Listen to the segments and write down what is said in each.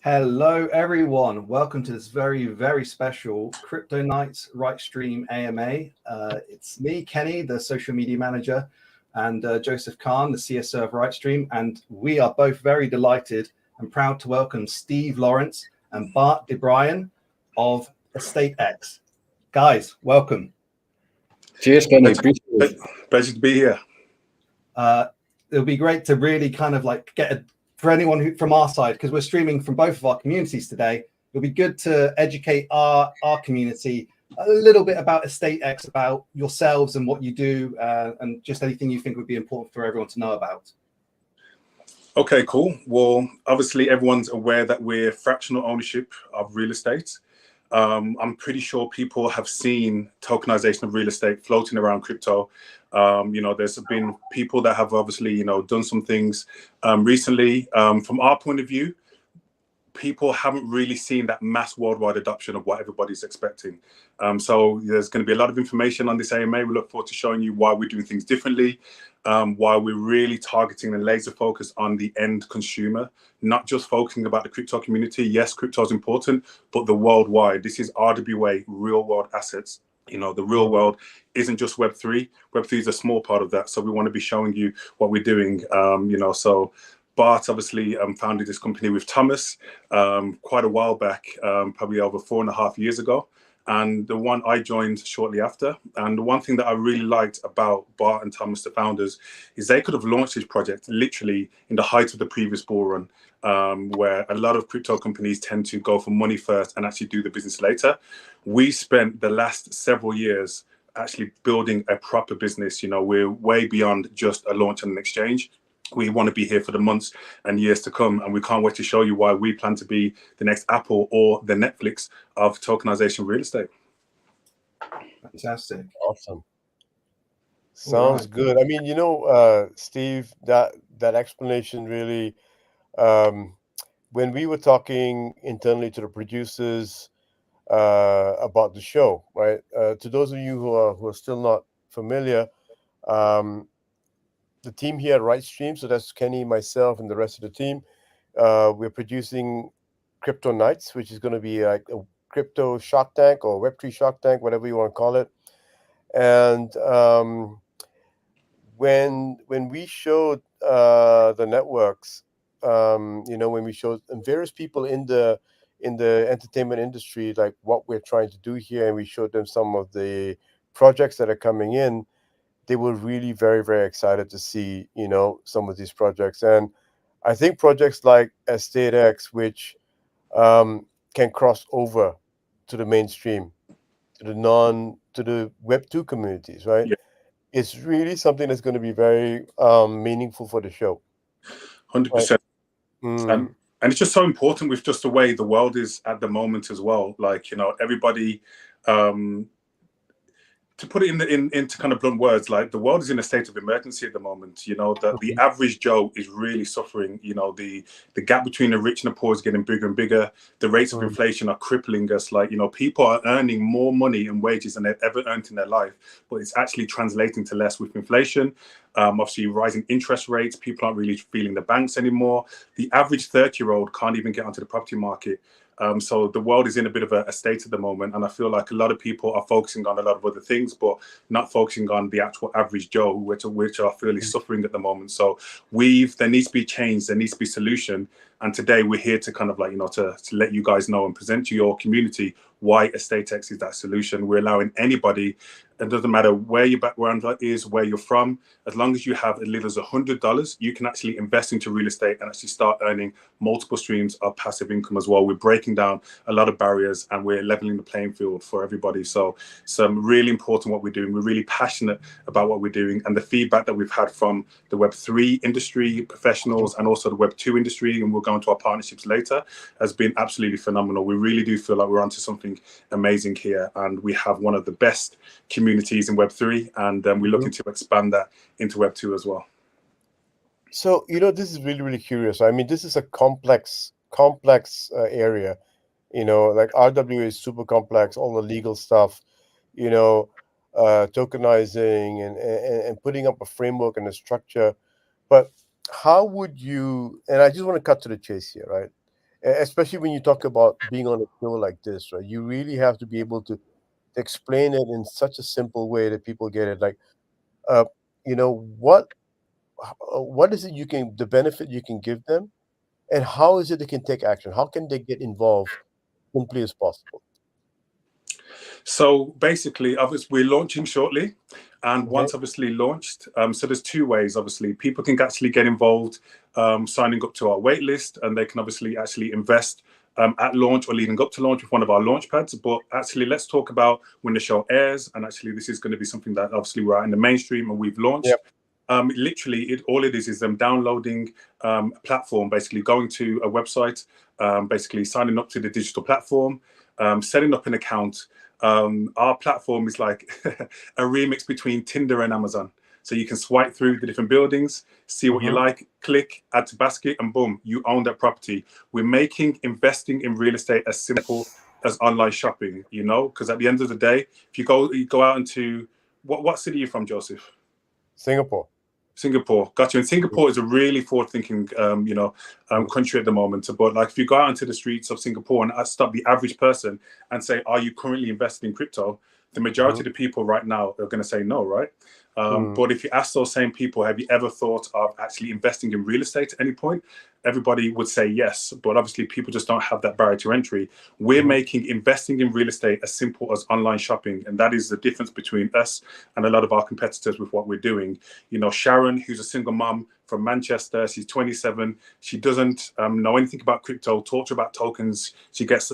Hello, everyone. Welcome to this very, very special Cryptoknights Ritestream AMA. It's me, Kenny, the social media manager, and Joseph Khan, the CSO of Ritestream. And we are both very delighted and proud to welcome Steve Lawrence and Bart DeBryan of EstateX. Guys, welcome. Cheers, Kenny. Pleasure to be here. It'll be great to really kind of like for anyone who from our side, because we're streaming from both of our communities today, it'll be good to educate our community a little bit about EstateX, about yourselves and what you do, and just anything you think would be important for everyone to know about. Okay, cool. Well, obviously everyone's aware that we're fractional ownership of real estate. I'm pretty sure people have seen tokenization of real estate floating around crypto. There's been people that have obviously, done some things recently. From our point of view, people haven't really seen that mass worldwide adoption of what everybody's expecting. So there's going to be a lot of information on this AMA. We look forward to showing you why we're doing things differently, why we're really targeting and laser focus on the end consumer, not just focusing about the crypto community. Yes, crypto is important, but the worldwide. This is RWA, real world assets. The real world isn't just Web3. Web3 is a small part of that. So we want to be showing you what we're doing, so Bart obviously founded this company with Thomas quite a while back, probably over 4.5 years ago. And the one I joined shortly after. And the one thing that I really liked about Bart and Thomas, the founders, is they could have launched this project literally in the height of the previous bull run, where a lot of crypto companies tend to go for money first and actually do the business later. We spent the last several years actually building a proper business. We're way beyond just a launch on an exchange. We want to be here for the months and years to come, and we can't wait to show you why we plan to be the next Apple or the Netflix of tokenization real estate. Fantastic. Awesome. Sounds good. I mean, Steve, that explanation really, when we were talking internally to the producers about the show, right? To those of you who are still not familiar, the team here at Ritestream, so that's Kenny, myself, and the rest of the team, we're producing Cryptoknights, which is going to be like a crypto Shark Tank or Web3 Shark Tank, whatever you want to call it. And when we showed the networks, when we showed various people in the entertainment industry, like what we're trying to do here, and we showed them some of the projects that are coming in, they were really very, very excited to see, some of these projects. And I think projects like EstateX, which can cross over to the mainstream, to the Web2 communities, right? Yeah. It's really something that's going to be very meaningful for the show. 100%. Right? And it's just so important with just the way the world is at the moment as well. Like, everybody, to put it into kind of blunt words, like the world is in a state of emergency at the moment. The average Joe is really suffering. The gap between the rich and the poor is getting bigger and bigger. The rates of inflation are crippling us. Like, people are earning more money and wages than they've ever earned in their life, but it's actually translating to less with inflation. Obviously, rising interest rates, people aren't really feeling the banks anymore. The average 30-year-old can't even get onto the property market. So the world is in a bit of a state at the moment, and I feel like a lot of people are focusing on a lot of other things, but not focusing on the actual average Joe, which are fairly suffering at the moment. So there needs to be change, there needs to be solution, and today we're here to kind of to let you guys know and present to your community why EstateX is that solution. We're allowing anybody, it doesn't matter where your background is, where you're from, as long as you have as little as $100, you can actually invest into real estate and actually start earning multiple streams of passive income as well. We're breaking down a lot of barriers and we're leveling the playing field for everybody. So some really important what we're doing. We're really passionate about what we're doing, and the feedback that we've had from the Web3 industry professionals and also the Web2 industry, and we'll go into our partnerships later, has been absolutely phenomenal. We really do feel like we're onto something amazing here, and we have one of the best communities in Web3, and we're looking to expand that into Web2 as well. So, this is really, really curious. I mean, this is a complex area, like RWA is super complex, all the legal stuff, tokenizing and putting up a framework and a structure. But how would you, and I just want to cut to the chase here, right? especially when you talk about being on a show like this, right? You really have to be able to explain it in such a simple way that people get it. Like, uh, you know, what is it the benefit you can give them, and how is it they can take action? How can they get involved simply as possible? So basically, obviously, we're launching shortly, and Okay. once obviously launched, so there's two ways. Obviously, people can actually get involved, signing up to our wait list, and they can obviously actually invest at launch or leading up to launch with one of our launch pads. But actually, let's talk about when the show airs, and actually, this is going to be something that obviously we're out in the mainstream and we've launched. Yep. Literally, all it is them downloading a platform, basically going to a website, basically signing up to the digital platform, setting up an account. Our platform is like a remix between Tinder and Amazon. So you can swipe through the different buildings, see what you like, click, add to basket, and boom, you own that property. We're making investing in real estate as simple as online shopping, you know, because at the end of the day, if you go out into what city are you from, Joseph? Singapore, got you. And Singapore is a really forward-thinking, country at the moment. But like, if you go out into the streets of Singapore and stop the average person and say, "Are you currently invested in crypto?" The majority of the people right now are going to say no, right? But if you ask those same people, have you ever thought of actually investing in real estate at any point? Everybody would say yes, but obviously people just don't have that barrier to entry. We're making investing in real estate as simple as online shopping, and that is the difference between us and a lot of our competitors with what we're doing. You know, Sharon, who's a single mom from Manchester, she's 27. She doesn't know anything about crypto. Talk to her about tokens. She gets,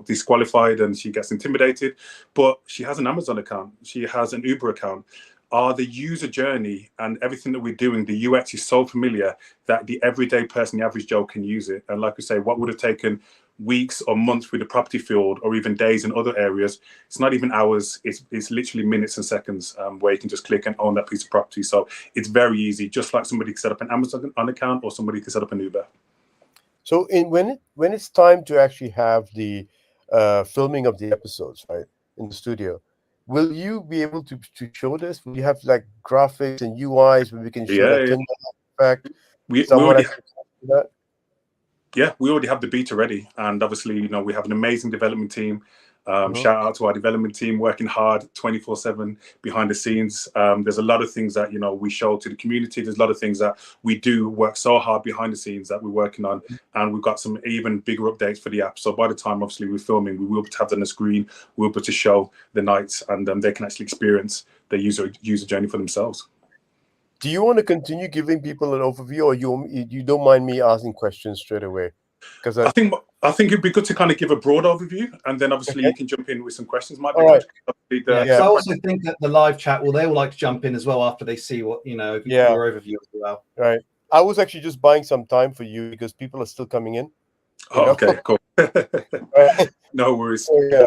disqualified and she gets intimidated. But she has an Amazon account. She has an Uber account. The user journey and everything that we're doing, the UX is so familiar that the everyday person, the average Joe, can use it. And like we say, what would have taken weeks or months with the property field, or even days in other areas, it's not even hours. It's literally minutes and seconds where you can just click and own that piece of property. So it's very easy, just like somebody can set up an Amazon account or somebody can set up an Uber. So when it's time to actually have the filming of the episodes, right, in the studio, will you be able to show this? Will you have like graphics and UIs where we can show that Tinder effect? We already have the beta ready, and obviously, you know, we have an amazing development team. Shout out to our development team working hard 24/7 behind the scenes. There's a lot of things that, you know, we show to the community. There's a lot of things that we do work so hard behind the scenes that we're working on, and we've got some even bigger updates for the app. So by the time obviously we're filming, we will have them on the screen. We'll be able to show the nights, and they can actually experience the user journey for themselves. Do you want to continue giving people an overview, or you don't mind me asking questions straight away? Because I think it'd be good to kind of give a broad overview, and then obviously you can jump in with some questions. Might be all right. So I also think that the live chat, they will like to jump in as well after they see what, you know, your overview as well. Right. I was actually just buying some time for you because people are still coming in. Oh, okay, cool. No worries. So, yeah,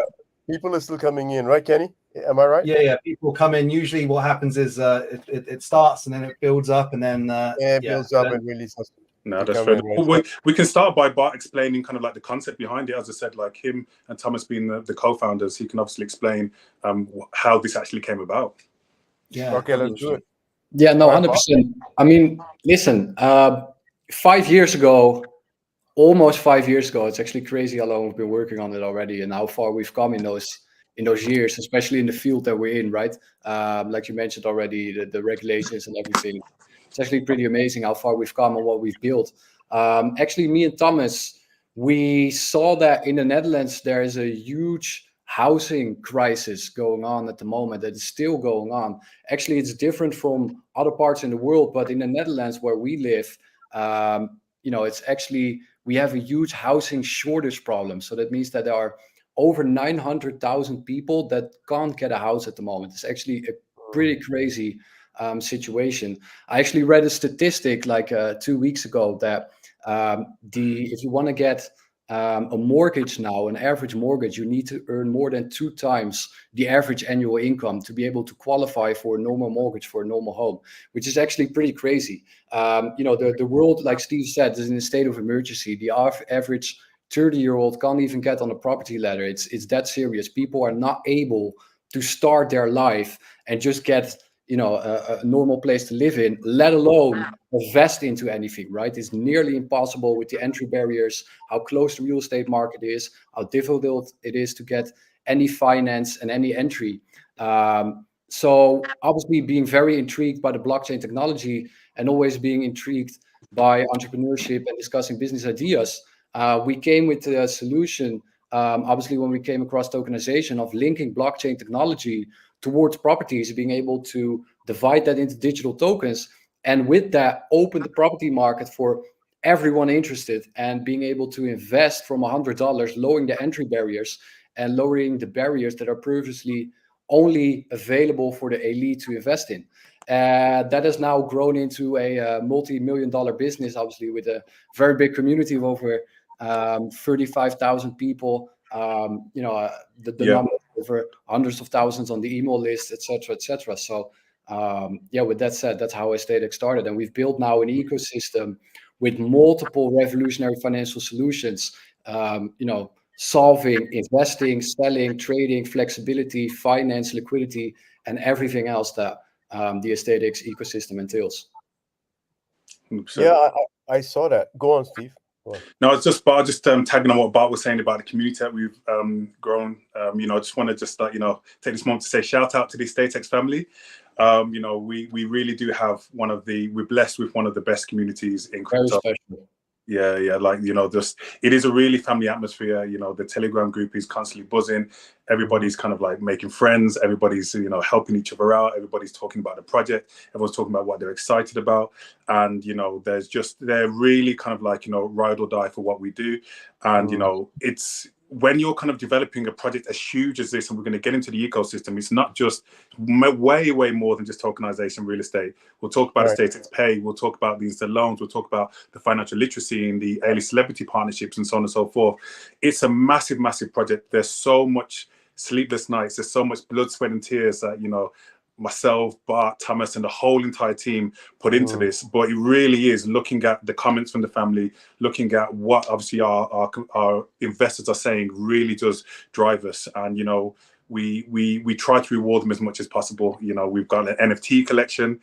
people are still coming in, right, Kenny? Am I right? Yeah. People come in. Usually, what happens is it starts and then it builds up, and then it builds up and really. No, that's fair. We can start by Bart explaining kind of like the concept behind it. As I said, like him and Thomas being the co-founders, he can obviously explain how this actually came about. Yeah. Okay, let's do it. Yeah, no, 100%. I mean, listen, 5 years ago, almost 5 years ago, it's actually crazy how long we've been working on it already and how far we've come in those years, especially in the field that we're in, right? Like you mentioned already, the regulations and everything. It's actually pretty amazing how far we've come and what we've built. Actually, me and Thomas, we saw that in the Netherlands, there is a huge housing crisis going on at the moment that is still going on. Actually, it's different from other parts in the world, but in the Netherlands where we live, it's actually, we have a huge housing shortage problem. So that means that there are over 900,000 people that can't get a house at the moment. It's actually a pretty crazy situation. I actually read a statistic like 2 weeks ago that if you want to get a mortgage now, an average mortgage, you need to earn more than 2 times the average annual income to be able to qualify for a normal mortgage for a normal home, which is actually pretty crazy. The world, like Steve said, is in a state of emergency. The average 30-year-old can't even get on a property ladder. It's that serious. People are not able to start their life and just get a normal place to live in, let alone invest into anything, right? It's nearly impossible with the entry barriers, how close the real estate market is, how difficult it is to get any finance and any entry. So obviously being very intrigued by the blockchain technology and always being intrigued by entrepreneurship and discussing business ideas, we came with a solution, obviously when we came across tokenization, of linking blockchain technology towards properties, being able to divide that into digital tokens, and with that open the property market for everyone interested, and being able to invest from $100, lowering the entry barriers and lowering the barriers that are previously only available for the elite to invest in. That has now grown into a multi-million-dollar business, obviously with a very big community of over 35,000 people. The number over hundreds of thousands on the email list, etc., etc. So with that said, that's how EstateX started, and we've built now an ecosystem with multiple revolutionary financial solutions. Solving, investing, selling, trading, flexibility, finance, liquidity, and everything else that the EstateX ecosystem entails. 100%. Yeah, I saw that. Go on, Steve. Go on. No, it's just Bart, just tagging on what Bart was saying about the community that we've grown. I just want to just take this moment to say shout out to the EstateX family. We really do have we're blessed with one of the best communities in crypto. Very special. Yeah, it is a really family atmosphere. The Telegram group is constantly buzzing. Everybody's kind of like making friends. Everybody's helping each other out. Everybody's talking about the project. Everyone's talking about what they're excited about. And they're really kind of like ride or die for what we do. And it's when you're kind of developing a project as huge as this, and we're going to get into the ecosystem, it's not just way more than just tokenization real estate. We'll talk about EstateX Pay. We'll talk about the instant loans. We'll talk about the financial literacy and the early celebrity partnerships and so on and so forth. It's a massive project. There's so much sleepless nights. There's so much blood, sweat, and tears that myself, Bart, Thomas, and the whole entire team put into this. But it really is looking at the comments from the family, looking at what obviously our investors are saying really does drive us. And we try to reward them as much as possible. We've got an NFT collection,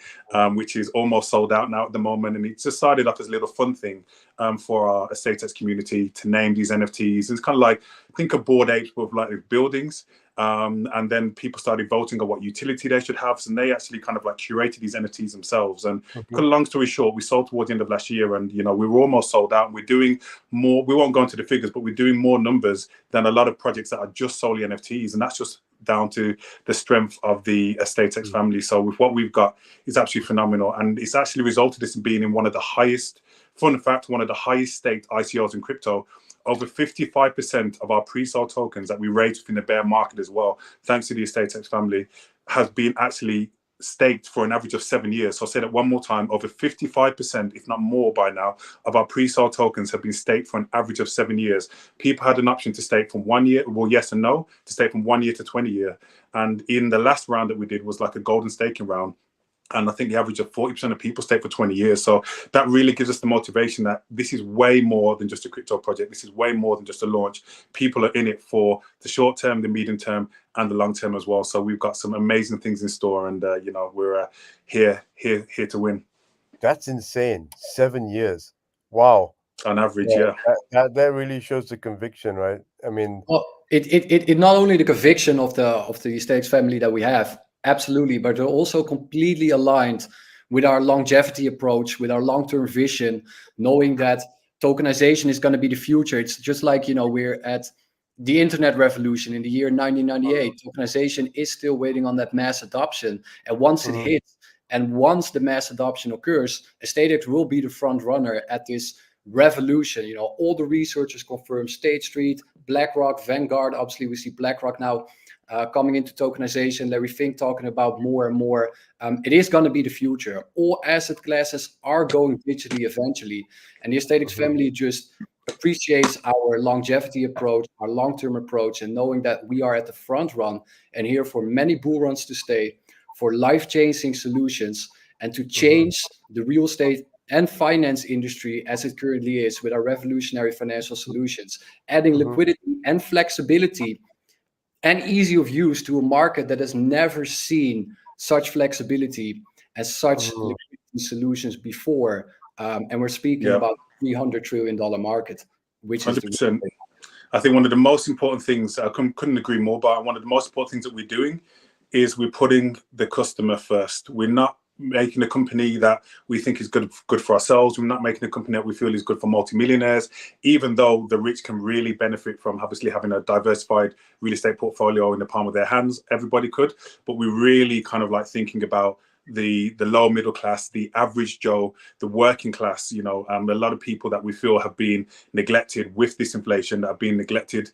which is almost sold out now at the moment, and it's just started off as a little fun thing for our EstateX community to name these NFTs. It's kind of like, think of Bored Apes with like buildings. And then people started voting on what utility they should have. So they actually kind of like curated these NFTs themselves. And cut a long story short, we sold towards the end of last year, and we were almost sold out. We're doing more. We won't go into the figures, but we're doing more numbers than a lot of projects that are just solely NFTs, and that's just down to the strength of the EstateX family. So with what we've got, it's absolutely phenomenal, and it's actually resulted in being in one of the highest. Fun fact: one of the highest staked ICOs in crypto. Over 55% of our pre-sold tokens that we raised within the bear market as well, thanks to the EstateX family, has been actually staked for an average of 7 years. So I'll say that one more time: over 55%, if not more by now, of our pre-sold tokens have been staked for an average of 7 years. People had an option to stake from 1 year, well, yes and no, to stake from 1 year to 20 years. And in the last round that we did was like a golden staking round. And I think the average of 40% of people stay for 20 years. So that really gives us the motivation that this is way more than just a crypto project. This is way more than just a launch. People are in it for the short term, the medium term, and the long term as well. So we've got some amazing things in store, and we're here to win. That's insane. 7 years. Wow. On average, yeah. That really shows the conviction, right? I mean, well, it not only the conviction of the EstateX family that we have. Absolutely, but they're also completely aligned with our longevity approach, with our long-term vision, knowing that tokenization is going to be the future. It's just like, we're at the internet revolution in the year 1998. Tokenization is still waiting on that mass adoption. And once it hits, and once the mass adoption occurs, EstateX will be the front runner at this revolution. All the researchers confirm State Street, BlackRock, Vanguard. Obviously, we see BlackRock now coming into tokenization. Larry Fink talking about more and more. It is going to be the future. All asset classes are going digitally eventually. And the EstateX family just appreciates our longevity approach, our long-term approach, and knowing that we are at the front run and here for many bull runs to stay, for life-changing solutions, and to change the real estate and finance industry as it currently is with our revolutionary financial solutions, adding liquidity and flexibility and easy of use to a market that has never seen such flexibility and such liquidity solutions before, and we're speaking about $300 trillion market, which is 100%. I think one of the most important things, I couldn't agree more, but one of the most important things that we're doing is we're putting the customer first. We're not making a company that we think is good for ourselves. We're not making a company that we feel is good for multimillionaires, even though the rich can really benefit from obviously having a diversified real estate portfolio in the palm of their hands. Everybody could, but we're really kind of like thinking about the low middle class, the average Joe, the working class, you know, a lot of people that we feel have been neglected with this inflation, that have been neglected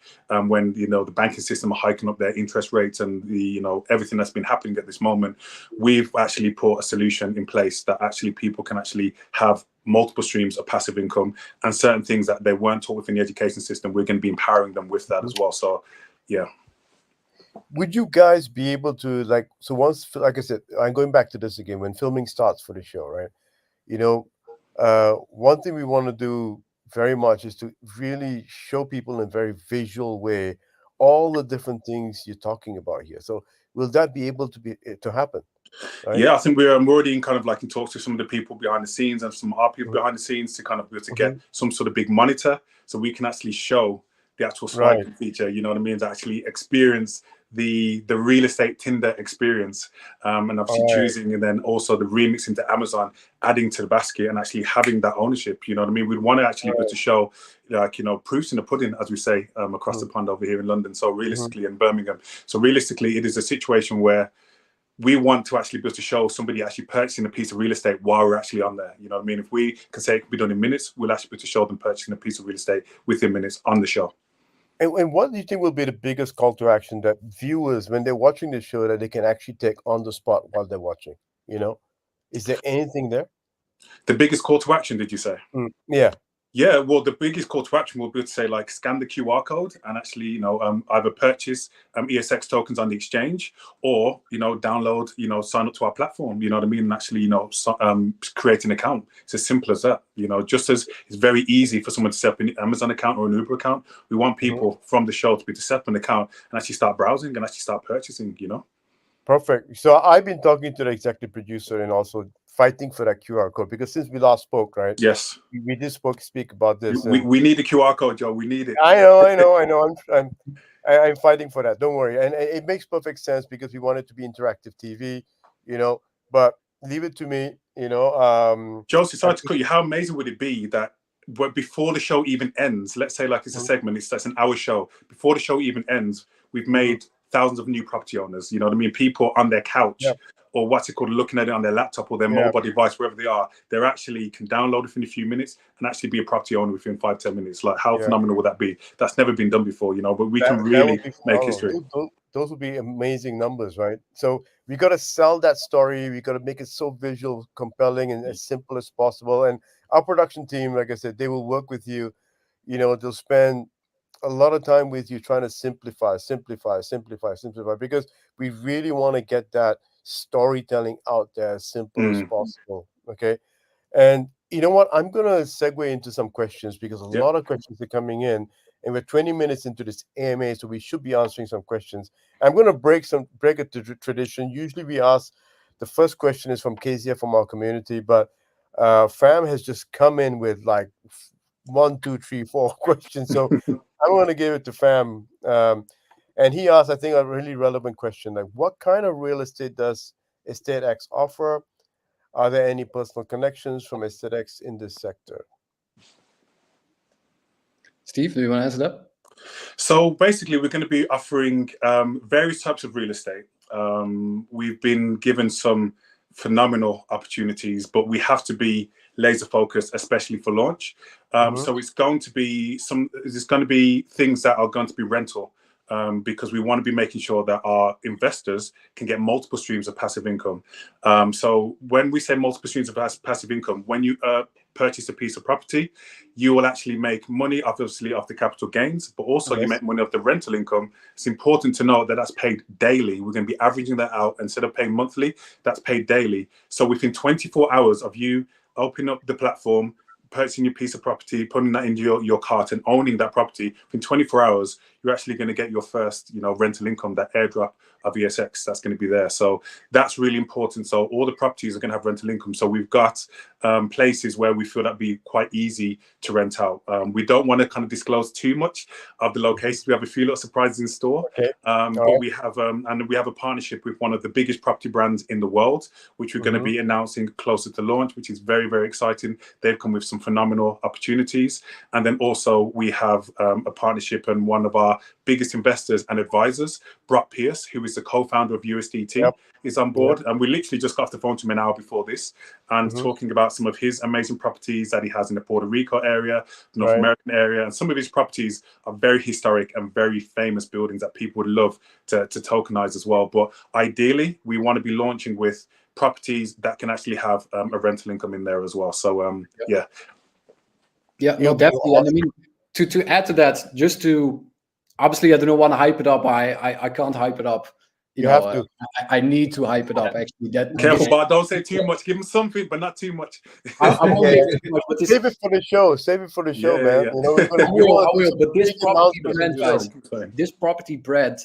when, you know, the banking system are hiking up their interest rates and the, you know, everything that's been happening at this moment. We've actually put a solution in place that actually people can actually have multiple streams of passive income, and certain things that they weren't taught within the education system, we're going to be empowering them with that as well. So, yeah. Would you guys be able to, like, so once, like I said, I'm going back to this again, when filming starts for the show, right? You know, one thing we want to do very much is to really show people in a very visual way all the different things you're talking about here. So will that be able to happen? Right? Yeah, I think I'm already in kind of like in talks to some of the people behind the scenes and some of our people behind the scenes to kind of be able to get some sort of big monitor so we can actually show the actual swiping feature, you know what I mean, to actually experience the real estate Tinder experience, and obviously choosing, and then also the remix into Amazon, adding to the basket and actually having that ownership, you know what I mean. We'd want to actually be able to show, like, you know, proofs in the pudding, as we say, across the pond over here in London, so realistically in Birmingham. So realistically, it is a situation where we want to actually be able to show somebody actually purchasing a piece of real estate while we're actually on there. You know what I mean? If we can say it can be done in minutes, we'll actually be able to show them purchasing a piece of real estate within minutes on the show. And what do you think will be the biggest call to action that viewers, when they're watching the show, that they can actually take on the spot while they're watching? You know, is there anything there? The biggest call to action, did you say? Yeah. Yeah, well, the biggest call to action will be to say, like, scan the QR code and actually, you know, either purchase EstateX tokens on the exchange, or, you know, download, you know, sign up to our platform, you know what I mean, and actually, you know, create an account. It's as simple as that, you know, just as it's very easy for someone to set up an Amazon account or an Uber account. We want people from the show to be able to set up an account and actually start browsing and actually start purchasing, you know. Perfect. So I've been talking to the executive producer and also fighting for that QR code, because since we last spoke, right? Yes. We did speak about this. We need the QR code, Joe. We need it. I know. I'm fighting for that. Don't worry. And it makes perfect sense because we want it to be interactive TV, you know. But leave it to me, you know. Joseph, sorry to cut you. How amazing would it be that before the show even ends, let's say like it's a segment, that's an hour show. Before the show even ends, we've made thousands of new property owners. You know what I mean? People on their couch. Or what's it called, looking at it on their laptop or their mobile device, wherever they are, they actually can download it within a few minutes and actually be a property owner within 5-10 minutes. Like, how phenomenal would that be? That's never been done before, you know, but we can really make history. Those would be amazing numbers, right? So we got to sell that story. We got to make it so visual, compelling, and as simple as possible. And our production team, like I said, they will work with you. You know, they'll spend a lot of time with you trying to simplify, because we really want to get that storytelling out there as simple as possible. Okay. And you know what? I'm going to segue into some questions, because a lot of questions are coming in, and we're 20 minutes into this AMA, so we should be answering some questions. I'm going to break a tradition. Usually we ask, the first question is from KZF, from our community, but Fam has just come in with like 1, 2, 3, 4 questions. So I'm going to give it to Fam. And he asked, I think, a really relevant question, like, what kind of real estate does EstateX offer? Are there any personal connections from EstateX in this sector? Steve, do you want to answer that? So basically, we're going to be offering various types of real estate. We've been given some phenomenal opportunities, but we have to be laser focused, especially for launch. So it's going to be things that are going to be rental. Because we want to be making sure that our investors can get multiple streams of passive income. So when we say multiple streams of passive income, when you purchase a piece of property, you will actually make money, obviously, off the capital gains, but also you make money off the rental income. It's important to note that that's paid daily. We're going to be averaging that out. Instead of paying monthly, that's paid daily. So within 24 hours of you opening up the platform, purchasing your piece of property, putting that into your cart and owning that property, in 24 hours, you're actually going to get your first, you know, rental income, that airdrop of ESX that's going to be there. So that's really important. So all the properties are going to have rental income. So we've got places where we feel that'd be quite easy to rent out. We don't want to kind of disclose too much of the locations. We have a few little surprises in store, but we have a partnership with one of the biggest property brands in the world, which we're going to be announcing closer to launch, which is very, very exciting. They've come with some phenomenal opportunities. And then also we have a partnership, and one of our biggest investors and advisors, Brock Pierce, who is the co-founder of USDT, is on board. And we literally just got off the phone to him an hour before this and talking about some of his amazing properties that he has in the Puerto Rico area, the North American area. And some of his properties are very historic and very famous buildings that people would love to tokenize as well. But ideally, we want to be launching with properties that can actually have a rental income in there as well. So, yeah. Yeah, no, definitely. And I mean, to add to that, just to, obviously, I don't want to hype it up. I can't hype it up. You have to. I need to hype it up. Actually, Careful, but don't say too much. Give them something, but not too much. I'm only too much, but save it for the show. Save it for the show, man. You know, we're gonna, I will. But this property brand, guys, this property brand,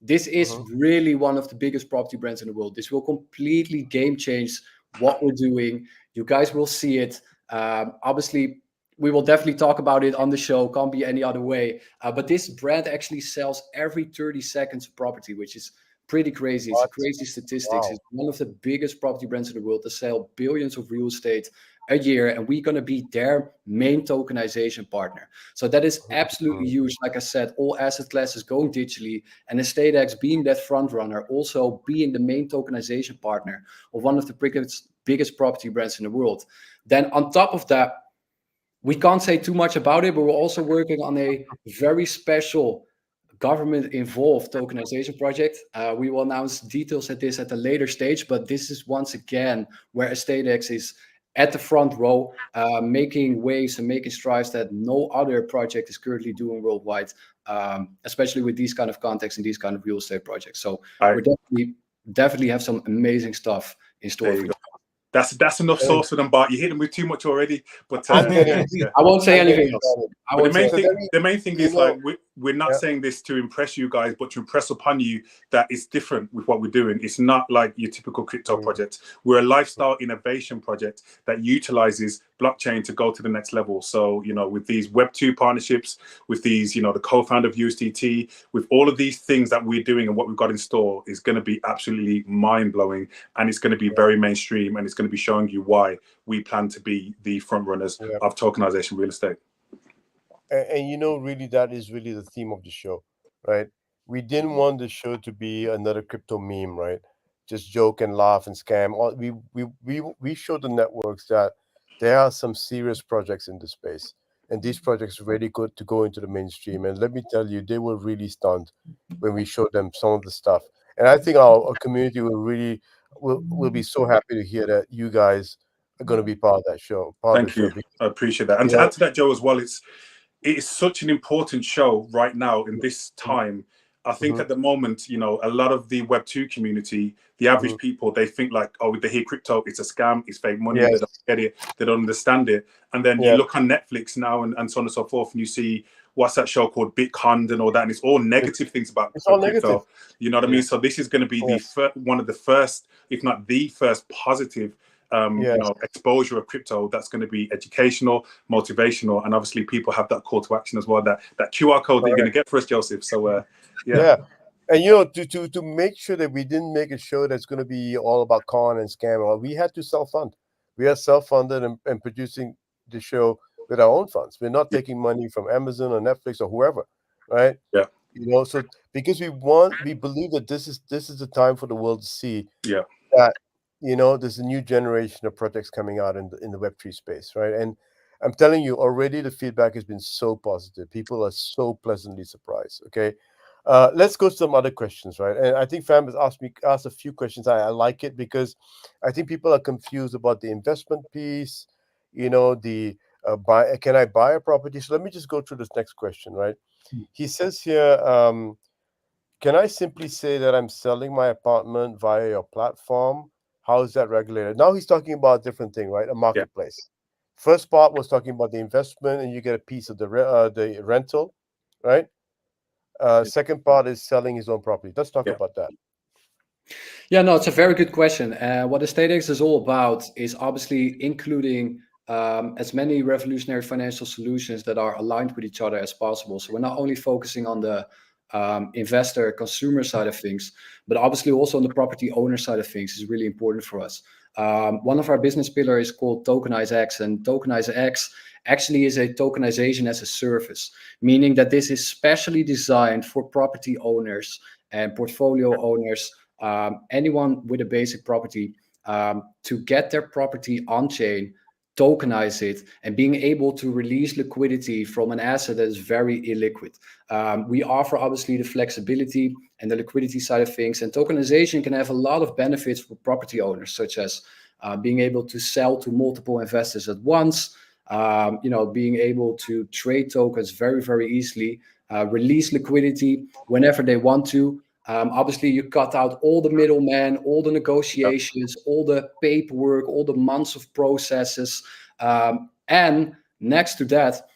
this is really one of the biggest property brands in the world. This will completely game change what we're doing. You guys will see it. Obviously, we will definitely talk about it on the show. Can't be any other way. But this brand actually sells every 30 seconds of property, which is pretty crazy. It's a crazy statistics. It's one of the biggest property brands in the world. They sell billions of real estate a year, and we're going to be their main tokenization partner. So that is absolutely huge. Like I said, all asset classes going digitally, and EstateX being that front runner, also being the main tokenization partner of one of the biggest property brands in the world. Then on top of that, we can't say too much about it, but we're also working on a very special government-involved tokenization project. We will announce details at this at a later stage, but this is once again where EstateX is at the front row, making waves and making strides that no other project is currently doing worldwide, especially with these kind of contexts and these kind of real estate projects. So we definitely have some amazing stuff in store for you. That's enough sauce for them, Bart. You hit them with too much already. But I won't say anything else. The main thing is, like, we're not saying this to impress you guys, but to impress upon you that it's different with what we're doing. It's not like your typical crypto project. We're a lifestyle innovation project that utilizes blockchain to go to the next level. So, you know, with these Web2 partnerships, with these, you know, the co-founder of USDT, with all of these things that we're doing and what we've got in store is going to be absolutely mind-blowing, and it's going to be very mainstream, and it's going to be showing you why we plan to be the front runners of tokenization real estate. And you know, really, that is really the theme of the show, right? We didn't want the show to be another crypto meme, right? Just joke and laugh and scam. We showed the networks that there are some serious projects in the space, and these projects are really good to go into the mainstream. And let me tell you, they were really stunned when we showed them some of the stuff. And I think our community will be so happy to hear that you guys are going to be part of that show. Thank you. I appreciate that. And to add to that, Joe, as well, it is such an important show right now in this time. I think at the moment, you know, a lot of the Web2 community, the average people, they think like, oh, they hear crypto, it's a scam, it's fake money, they don't get it, they don't understand it. And then you look on Netflix now and so on and so forth, and you see, what's that show called, Bitcoin and all that, and it's all negative things about crypto. Negative. You know what I mean? So this is going to be one of the first, if not the first, positive you know, exposure of crypto that's going to be educational, motivational, and obviously people have that call to action as well, that QR code that you're going to get for us, Joseph. So and you know, to make sure that we didn't make a show that's going to be all about con and scam, we had to self-fund. We are self-funded and producing the show with our own funds. We're not taking money from Amazon or Netflix or whoever, right? You know, so because we believe that this is the time for the world to see that, you know, there's a new generation of projects coming out in the Web3 space, right? And I'm telling you, already the feedback has been so positive. People are so pleasantly surprised. Okay, let's go to some other questions, right? And I think Fam has asked a few questions. I like it because I think people are confused about the investment piece. You know, the can I buy a property? So let me just go through this next question, right? He says here, can I simply say that I'm selling my apartment via your platform? How is that regulated? Now he's talking about a different thing, right? A marketplace. First part was talking about the investment, and you get a piece of the rental, right? Second part is selling his own property. Let's talk about that. Yeah, no, it's a very good question. What EstateX is all about is obviously including as many revolutionary financial solutions that are aligned with each other as possible. So we're not only focusing on the investor consumer side of things, but obviously also on the property owner side of things is really important for us. One of our business pillars is called THROUGH, and THROUGH actually is a tokenization as a service, meaning that this is specially designed for property owners and portfolio owners, anyone with a basic property, to get their property on chain, tokenize it, and being able to release liquidity from an asset that is very illiquid. We offer obviously the flexibility and the liquidity side of things, and tokenization can have a lot of benefits for property owners, such as being able to sell to multiple investors at once, being able to trade tokens very, very easily, release liquidity whenever they want to. Obviously, you cut out all the middlemen, all the negotiations, all the paperwork, all the months of processes. And next to that,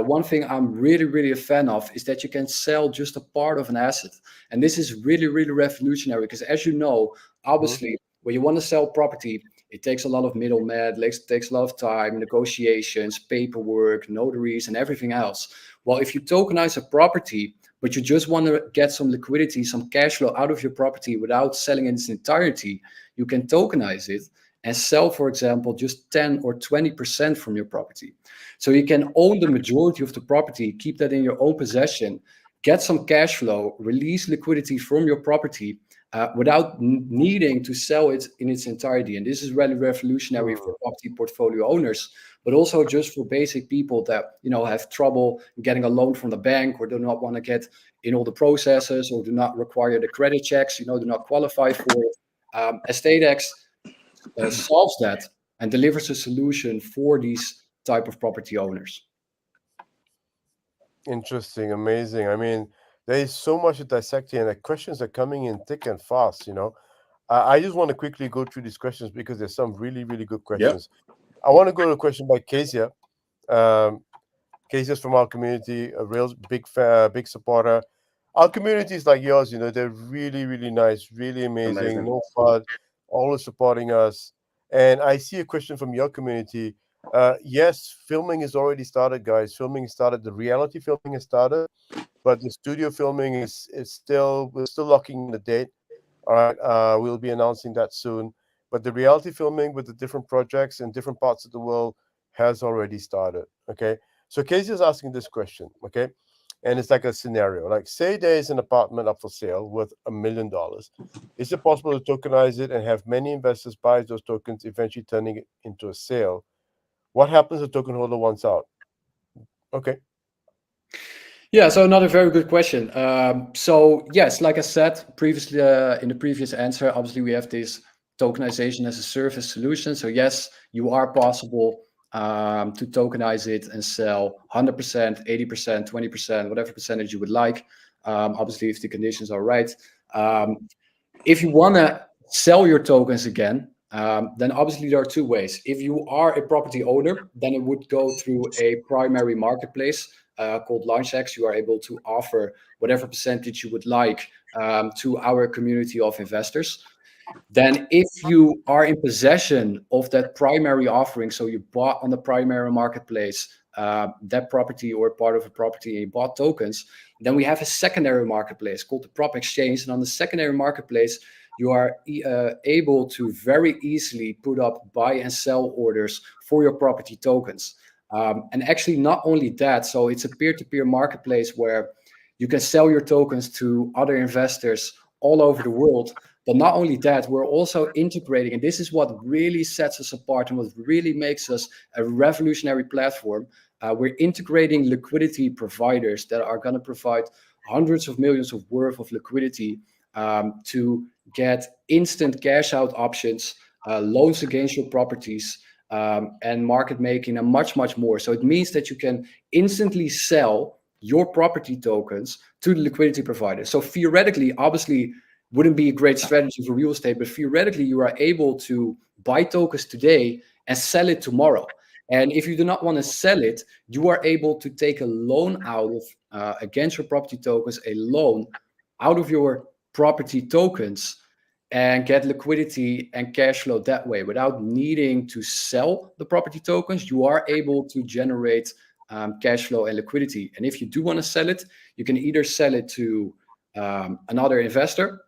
one thing I'm really, really a fan of is that you can sell just a part of an asset. And this is really, really revolutionary because, as you know, obviously, when you want to sell property, it takes a lot of middlemen, it takes a lot of time, negotiations, paperwork, notaries, and everything else. Well, if you tokenize a property, but you just want to get some liquidity, some cash flow out of your property without selling in its entirety, you can tokenize it and sell, for example, just 10 or 20% from your property. So you can own the majority of the property, keep that in your own possession, get some cash flow, release liquidity from your property without needing to sell it in its entirety. And this is really revolutionary for property portfolio owners, but also just for basic people that have trouble getting a loan from the bank, or do not want to get in all the processes, or do not require the credit checks, do not qualify for it. EstateX solves that and delivers a solution for these type of property owners. Interesting, amazing. I mean, there is so much to dissect here, and the questions are coming in thick and fast. I just want to quickly go through these questions because there's some really, really good questions. I want to go to a question by Kezia. Kezia is from our community, a real big supporter. Our community is like yours, they're really, really nice, really amazing. No fun, always supporting us. And I see a question from your community. Yes, filming is already started, guys. Filming started. The reality filming has started, but the studio filming we're still locking in the date. All right, we'll be announcing that soon. But the reality filming with the different projects in different parts of the world has already started. Okay, so Casey is asking this question. Okay, and it's like a scenario. Like, say there is an apartment up for sale worth $1 million. Is it possible to tokenize it and have many investors buy those tokens, eventually turning it into a sale? What happens if the token holder wants out? Okay. Yeah, so another very good question. So yes, like I said previously in the previous answer, obviously we have this tokenization as a service solution. So yes, you are possible to tokenize it and sell 100%, 80%, 20%, whatever percentage you would like. Obviously, if the conditions are right. If you want to sell your tokens again, then obviously there are two ways. If you are a property owner, then it would go through a primary marketplace called LaunchX. You are able to offer whatever percentage you would like to our community of investors. Then if you are in possession of that primary offering, so you bought on the primary marketplace that property or part of a property and you bought tokens, then we have a secondary marketplace called the Prop Exchange. And on the secondary marketplace, you are able to very easily put up buy and sell orders for your property tokens. And actually not only that, so it's a peer-to-peer marketplace where you can sell your tokens to other investors all over the world. But not only that, we're also integrating, and this is what really sets us apart and what really makes us a revolutionary platform. We're integrating liquidity providers that are going to provide hundreds of millions of worth of liquidity to get instant cash out options, loans against your properties, and market making, and much, much more. So it means that you can instantly sell your property tokens to the liquidity provider. So theoretically, obviously, wouldn't be a great strategy for real estate, but theoretically, you are able to buy tokens today and sell it tomorrow. And if you do not want to sell it, you are able to take a loan out of against your property tokens, a loan out of your property tokens, and get liquidity and cash flow that way without needing to sell the property tokens. You are able to generate cash flow and liquidity. And if you do want to sell it, you can either sell it to another investor,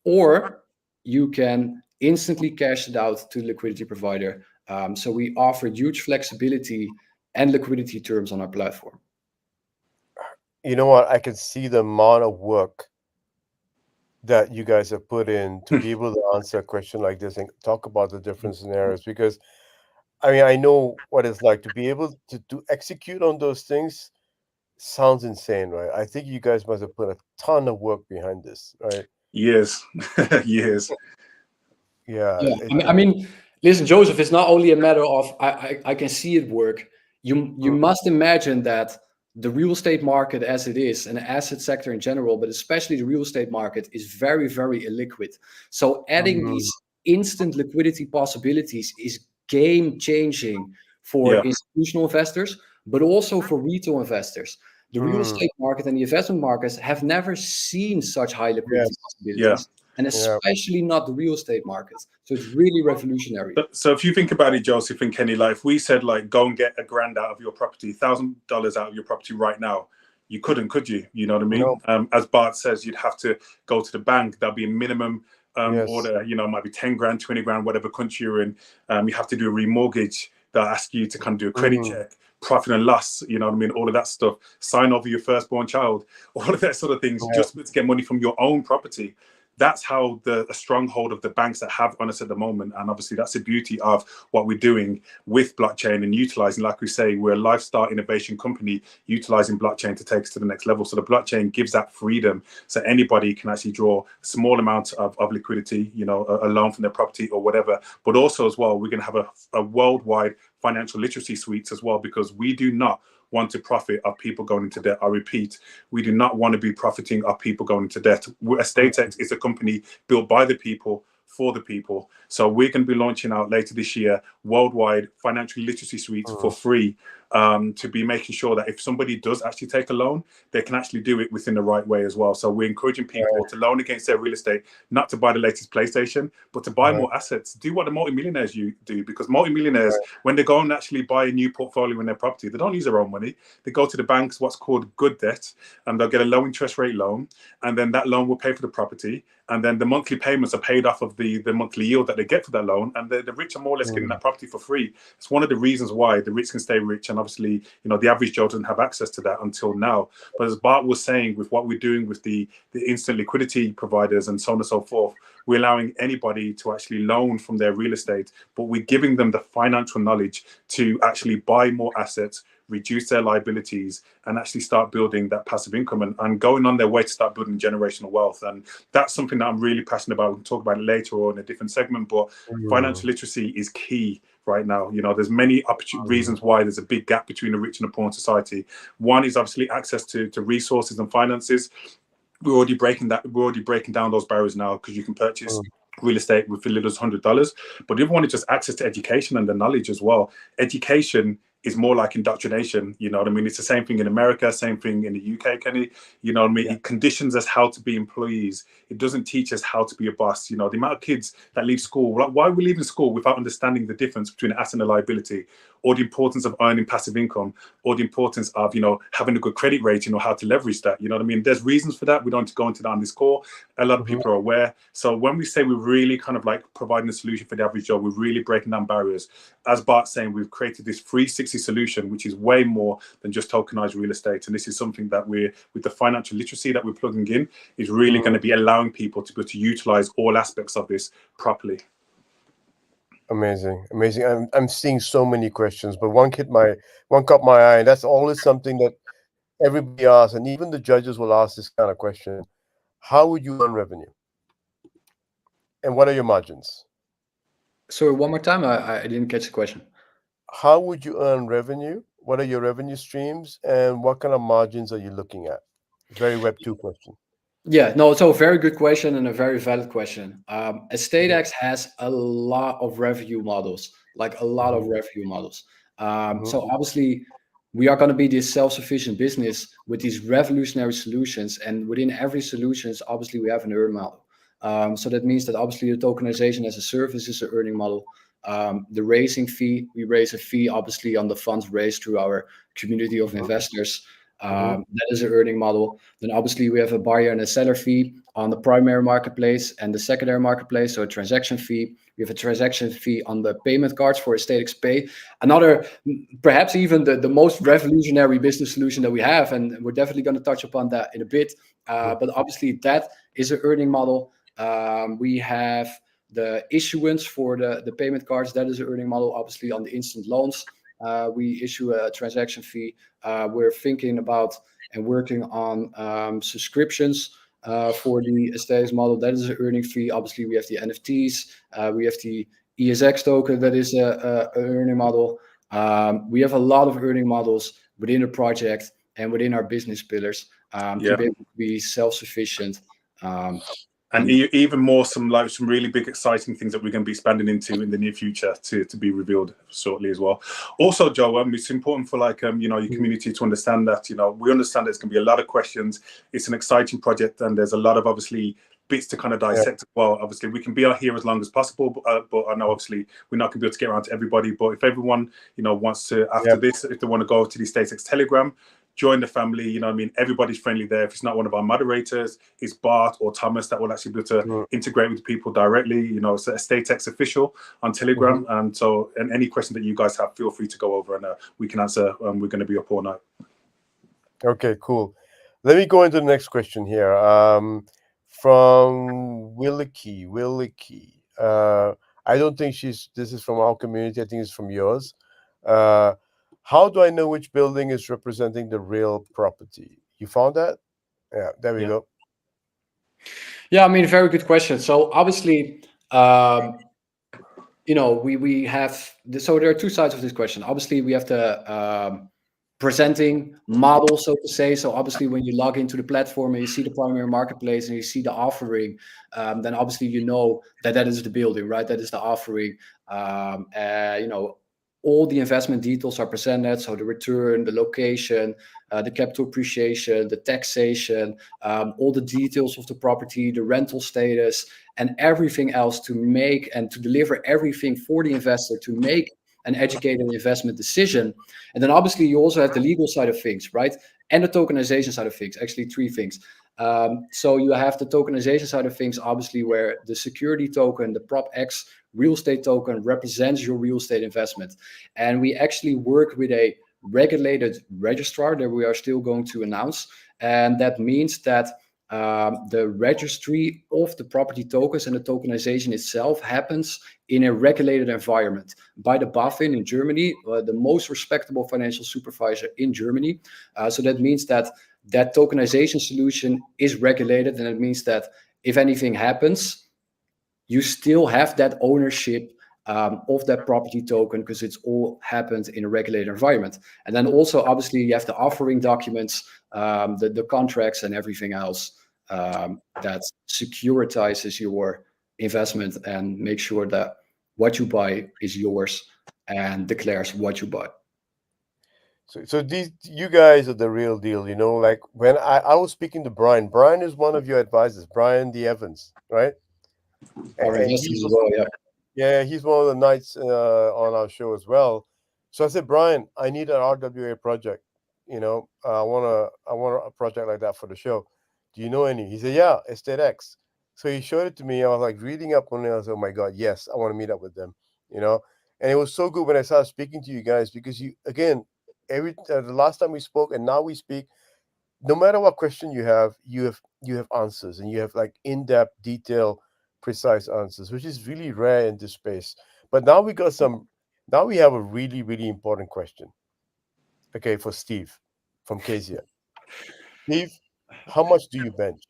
or you can instantly cash it out to the liquidity provider. So we offer huge flexibility and liquidity terms on our platform. You know what? I can see the amount of work that you guys have put in to be able to answer a question like this and talk about the different scenarios, because I mean, I know what it's like to be able to execute on those things. Sounds insane, right? I think you guys must have put a ton of work behind this, right? Years. Years. Yeah. I mean, listen, Joseph, it's not only a matter of I can see it work. You must imagine that the real estate market as it is, and the asset sector in general, but especially the real estate market, is very, very illiquid. So adding these instant liquidity possibilities is game changing for institutional investors, but also for retail investors. The real estate market and the investment markets have never seen such high liquidity possibilities. And especially not the real estate markets. So it's really revolutionary. So if you think about it, Joseph and Kenny, like if we said, like, go and get $1,000 out of your property, $1,000 out of your property right now, you couldn't, could you? You know what I mean? No. As Bart says, you'd have to go to the bank. There'll be a minimum order, you know, it might be 10 grand, 20 grand, whatever country you're in. You have to do a remortgage. They'll ask you to kind of do a credit check, profit and loss, you know what I mean? All of that stuff. Sign over your firstborn child, all of that sort of things, just to get money from your own property. That's how a stronghold of the banks that have on us at the moment. And obviously that's the beauty of what we're doing with blockchain and utilizing, like we say, we're a lifestyle innovation company utilizing blockchain to take us to the next level. So the blockchain gives that freedom. So anybody can actually draw a small amount of liquidity, you know, a loan from their property or whatever. But also as well, we're going to have a worldwide financial literacy suites as well, because we do not want to profit of people going into debt. I repeat, we do not want to be profiting of people going into debt. EstateX is a company built by the people for the people. So we're going to be launching out later this year worldwide financial literacy suites for free, to be making sure that if somebody does actually take a loan, they can actually do it within the right way as well. So we're encouraging people to loan against their real estate, not to buy the latest PlayStation, but to buy more assets. Do what the multimillionaires do, because multimillionaires, when they go and actually buy a new portfolio in their property, they don't use their own money. They go to the banks, what's called good debt, and they'll get a low interest rate loan, and then that loan will pay for the property, and then the monthly payments are paid off of the monthly yield that they get for that loan, and the rich are more or less getting that property for free. It's one of the reasons why the rich can stay rich, and obviously, you know, the average Joe doesn't have access to that until now. But as Bart was saying, with what we're doing with the instant liquidity providers and so on and so forth, we're allowing anybody to actually loan from their real estate, but we're giving them the financial knowledge to actually buy more assets, reduce their liabilities, and actually start building that passive income and going on their way to start building generational wealth. And that's something that I'm really passionate about. We'll talk about it later or in a different segment, but financial literacy is key right now. You know, there's many reasons why there's a big gap between the rich and the poor in society. One is obviously access to resources and finances. We're already breaking down those barriers now, because you can purchase real estate with as little as $100. But the other one is just access to education and the knowledge as well. Education is more like indoctrination, you know what I mean? It's the same thing in America, same thing in the UK, Kenny, you know what I mean? It conditions us how to be employees. It doesn't teach us how to be a boss. You know, the amount of kids that leave school, like, why are we leaving school without understanding the difference between an asset and a liability, or the importance of earning passive income, or the importance of, you know, having a good credit rating or how to leverage that, you know what I mean? There's reasons for that. We don't have to go into that on this call. A lot of people are aware. So when we say we're really kind of like providing a solution for the average Joe, we're really breaking down barriers. As Bart's saying, we've created this 360 solution, which is way more than just tokenized real estate. And this is something that we're, with the financial literacy that we're plugging in, is really going to be allowing people to be able to utilize all aspects of this properly. Amazing. I'm seeing so many questions, but one caught my eye. That's always something that everybody asks, and even the judges will ask this kind of question: how would you earn revenue, and what are your margins? So one more time, I didn't catch the question. How would you earn revenue? What are your revenue streams, and what kind of margins are you looking at? Very Web 2 question. Yeah, no, it's a very good question and a very valid question. EstateX has a lot of revenue models, like a lot of revenue models. So obviously, we are going to be this self-sufficient business with these revolutionary solutions, and within every solutions, obviously, we have an earn model. So that means that obviously the tokenization as a service is an earning model. The raising fee, we raise a fee obviously on the funds raised through our community of investors. That is an earning model. Then obviously we have a buyer and a seller fee on the primary marketplace and the secondary marketplace, so a transaction fee. We have a transaction fee on the payment cards for EstateX Pay. Another, perhaps even the most revolutionary business solution that we have, and we're definitely going to touch upon that in a bit. But obviously that is an earning model. We have the issuance for the payment cards. That is an earning model. Obviously on the instant loans, we issue a transaction fee. We're thinking about and working on subscriptions for the EstateX model. That is an earning fee. Obviously, we have the NFTs. We have the ESX token. That is a earning model. We have a lot of earning models within the project and within our business pillars to be able to be self-sufficient. And even more, some really big, exciting things that we're going to be expanding into in the near future to be revealed shortly as well. Also, Joe, it's important for your community to understand that we understand there's going to be a lot of questions. It's an exciting project, and there's a lot of obviously bits to kind of dissect as well. Obviously, we can be out here as long as possible, but I know obviously we're not going to be able to get around to everybody. But if everyone wants to after this, if they want to go to the EstateX Telegram, join the family, everybody's friendly there. If it's not one of our moderators, it's Bart or Thomas that will actually be able to integrate with people directly. It's EstateX official on Telegram. And so, and any question that you guys have, feel free to go over and we can answer. We're going to be up all night. Okay, cool. Let me go into the next question here. From Williki. I don't think this is from our community. I think it's from yours. How do I know which building is representing the real property? You found that? Yeah, there we go. Yeah, very good question. So obviously, we have, so there are two sides of this question. Obviously, we have the presenting model, so to say. So obviously, when you log into the platform and you see the primary marketplace and you see the offering, then obviously that is the building, right? That is the offering. All the investment details are presented. So the return, the location, the capital appreciation, the taxation, all the details of the property, the rental status, and everything else to make and to deliver everything for the investor to make an educated investment decision. And then obviously you also have the legal side of things, right? And the tokenization side of things, actually three things. So you have the tokenization side of things, obviously, where the security token, the Prop X real estate token represents your real estate investment. And we actually work with a regulated registrar that we are still going to announce. And that means that the registry of the property tokens and the tokenization itself happens in a regulated environment by the BaFin in Germany, the most respectable financial supervisor in Germany. So that means that tokenization solution is regulated, and it means that if anything happens, you still have that ownership of that property token because it's all happened in a regulated environment. And then also, obviously, you have the offering documents, the contracts and everything else that securitizes your investment and make sure that what you buy is yours and declares what you buy. So you guys are the real deal, like when I was speaking to Brian is one of your advisors, Brian D. Evans, right? He's one of the knights on our show as well. So I said, Brian, I need an RWA project. I want a project like that for the show. Do you know any? He said, yeah, EstateX. So he showed it to me. I was like reading up on it. I was like, oh my God, yes, I want to meet up with them. And it was so good when I started speaking to you guys because the last time we spoke and now we speak, no matter what question you have answers, and you have like in-depth, detailed, precise answers, which is really rare in this space. But now we have a really, really important question. Okay, for Steve from Kezia. Steve, how much do you bench?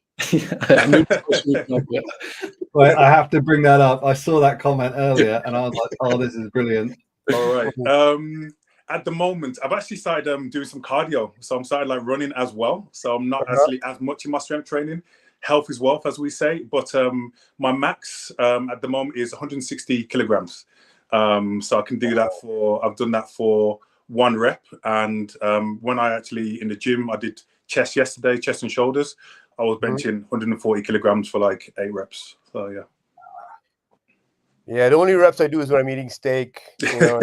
Well, I have to bring that up. I saw that comment earlier and I was like, oh, this is brilliant. All right. At the moment, I've actually started doing some cardio. So I'm started like running as well. So I'm not actually as much in my strength training. Health is wealth, as we say. But my max at the moment is 160 kilograms. So I can do that I've done that for 1 rep. And when I actually in the gym, I did chest yesterday, chest and shoulders. I was benching 140 kilograms for like 8 reps. So yeah. Yeah, the only reps I do is when I'm eating steak. You know.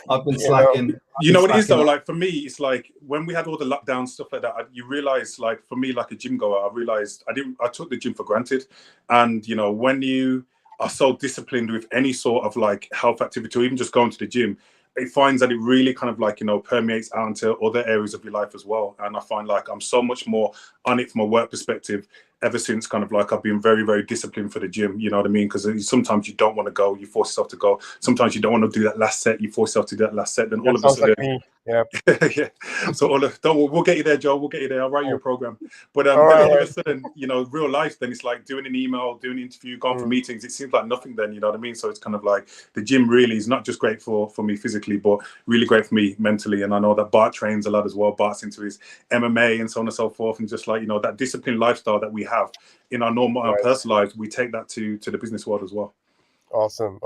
I've been slacking. You know what it is though, like for me, it's like when we had all the lockdown stuff like that, you realize, like for me, like a gym goer, I realized I took the gym for granted. And you know, when you are so disciplined with any sort of like health activity or even just going to the gym, it finds that it really kind of like, you know, permeates out into other areas of your life as well. And I find like I'm so much more on it from a work perspective ever since kind of like I've been very, very disciplined for the gym, you know what I mean? Because sometimes you don't want to go, you force yourself to go. Sometimes you don't want to do that last set, you force yourself to do that last set. Then all of a sudden, like me. Yeah. yeah. So we'll get you there, Joe. We'll get you there. I'll write you a program. But then all of a sudden, you know, real life, then it's like doing an email, doing an interview, going for meetings. It seems like nothing then, you know what I mean? So it's kind of like the gym really is not just great for me physically, but really great for me mentally. And I know that Bart trains a lot as well. Bart's into his MMA and so on and so forth. And just like, you know, that disciplined lifestyle that we have in our normal personal lives, we take that to the business world as well. Awesome.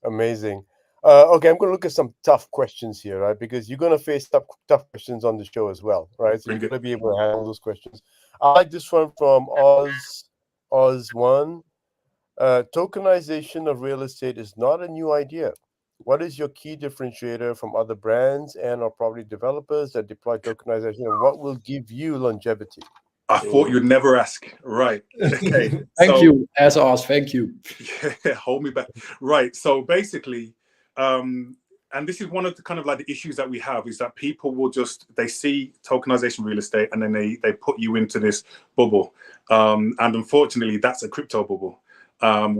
Amazing. Okay, I'm going to look at some tough questions here, right? Because you're going to face tough questions on the show as well, right? So you're going to be able to handle those questions. I like this one from Oz1. Tokenization of real estate is not a new idea. What is your key differentiator from other brands and or property developers that deploy tokenization, and what will give you longevity? I thought you'd never ask. Right. Okay. Thank you, as Oz. Thank you. Yeah, hold me back. Right. So basically, and this is one of the kind of like the issues that we have, is that people will they see tokenization real estate and then they put you into this bubble. And unfortunately, that's a crypto bubble,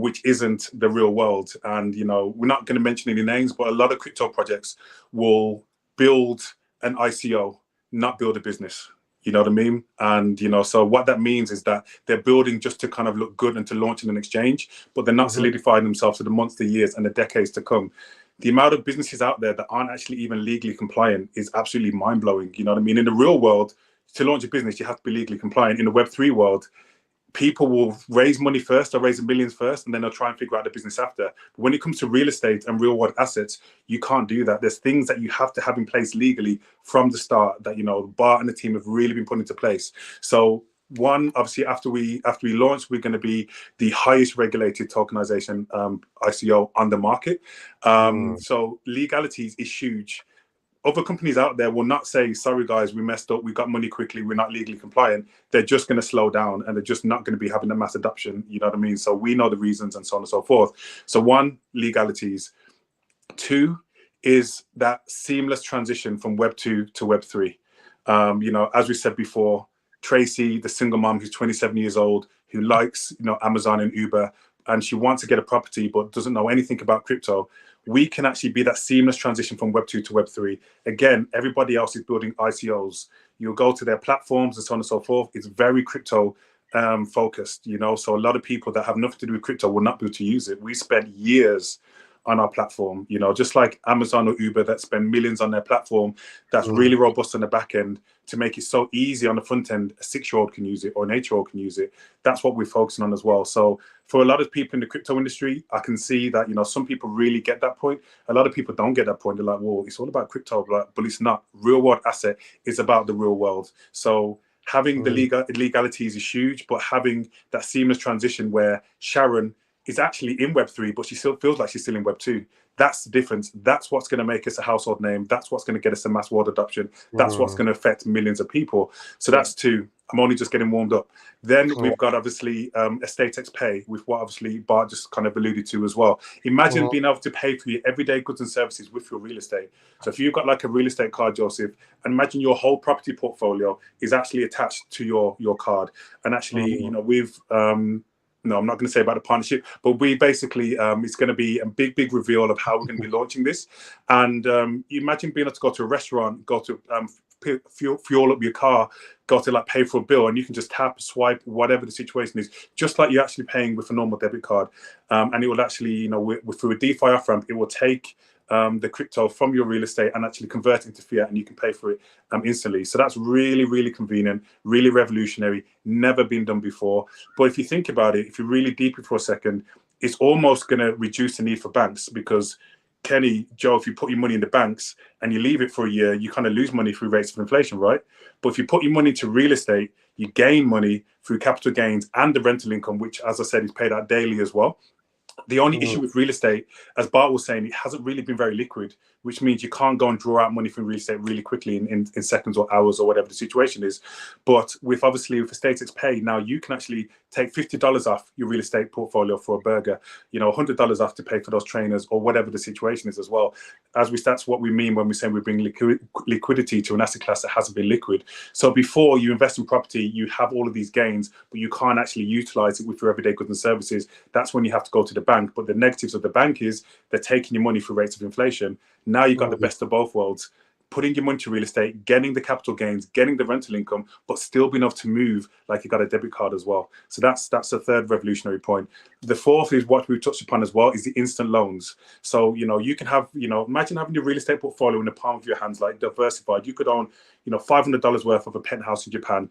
which isn't the real world. And, you know, we're not going to mention any names, but a lot of crypto projects will build an ICO, not build a business. You know what I mean? And, you know, so what that means is that they're building just to kind of look good and to launch in an exchange, but they're not solidifying themselves for the months, the years, and the decades to come. The amount of businesses out there that aren't actually even legally compliant is absolutely mind-blowing. You know what I mean? In the real world, to launch a business, you have to be legally compliant. In the Web3 world, people will raise money first, they'll raise the millions first, and then they'll try and figure out the business after. But when it comes to real estate and real world assets, you can't do that. There's things that you have to have in place legally from the start that, you know, Bart and the team have really been put into place. So one, obviously, after we launch, we're going to be the highest regulated tokenization ICO on the market. So legalities is huge. Other companies out there will not say, sorry guys, we messed up, we got money quickly, we're not legally compliant. They're just going to slow down and they're just not going to be having a mass adoption, you know what I mean? So we know the reasons and so on and so forth. So one, legalities. Two is that seamless transition from Web 2 to Web 3. You know, as we said before, Tracy, the single mom who's 27 years old, who likes, you know, Amazon and Uber, and she wants to get a property but doesn't know anything about crypto, we can actually be that seamless transition from Web 2 to Web 3. Again, everybody else is building ICOs. You'll go to their platforms and so on and so forth. It's very crypto focused, you know, so a lot of people that have nothing to do with crypto will not be able to use it. We spent years on our platform, you know, just like Amazon or Uber that spend millions on their platform that's really robust on the back end to make it so easy on the front end. A 6-year-old can use it or an 8-year-old can use it. That's what we're focusing on as well. So for a lot of people in the crypto industry, I can see that, you know, some people really get that point. A lot of people don't get that point. They're like, well, it's all about crypto, but it's not. Real world asset is about the real world. So having the legalities is huge, but having that seamless transition where Sharon is actually in Web 3, but she still feels like she's still in Web 2. That's the difference. That's what's going to make us a household name. That's what's going to get us a mass world adoption. That's what's going to affect millions of people. So that's two. I'm only just getting warmed up. Then we've got obviously EstateX Pay, with what obviously Bart just kind of alluded to as well. Imagine being able to pay for your everyday goods and services with your real estate. So if you've got like a real estate card, Joseph, and imagine your whole property portfolio is actually attached to your card. And actually, you know, we've no, I'm not going to say about the partnership, but we basically, it's going to be a big reveal of how we're going to be launching this. And you imagine being able to go to a restaurant, go to fuel up your car, go to like pay for a bill, and you can just tap, swipe, whatever the situation is, just like you're actually paying with a normal debit card. And it will actually, you know, through a DeFi off-ramp, it will take the crypto from your real estate and actually convert it into fiat, and you can pay for it instantly. So that's really convenient, really revolutionary, never been done before. But if you think about it, if you really deep it for a second, it's almost going to reduce the need for banks, because Kenny, Joe, if you put your money in the banks and you leave it for a year, you kind of lose money through rates of inflation, right? But if you put your money into real estate, you gain money through capital gains and the rental income, which, as I said, is paid out daily as well. The only issue with real estate, as Bart was saying, it hasn't really been very liquid, which means you can't go and draw out money from real estate really quickly in seconds or hours or whatever the situation is. But with EstateX Pay, now you can actually take $50 off your real estate portfolio for a burger, $100 off to pay for those trainers or whatever the situation is as well. That's what we mean when we say we bring liquidity to an asset class that hasn't been liquid. So before you invest in property, you have all of these gains, but you can't actually utilize it with your everyday goods and services. That's when you have to go to the bank. But the negatives of the bank is they're taking your money through rates of inflation. Now you've got the best of both worlds, putting your money to real estate, getting the capital gains, getting the rental income, but still being able to move like you got a debit card as well. So that's the third revolutionary point. The fourth is what we touched upon as well, is the instant loans. So, you can have, imagine having your real estate portfolio in the palm of your hands, like diversified. You could own, $500 worth of a penthouse in Japan,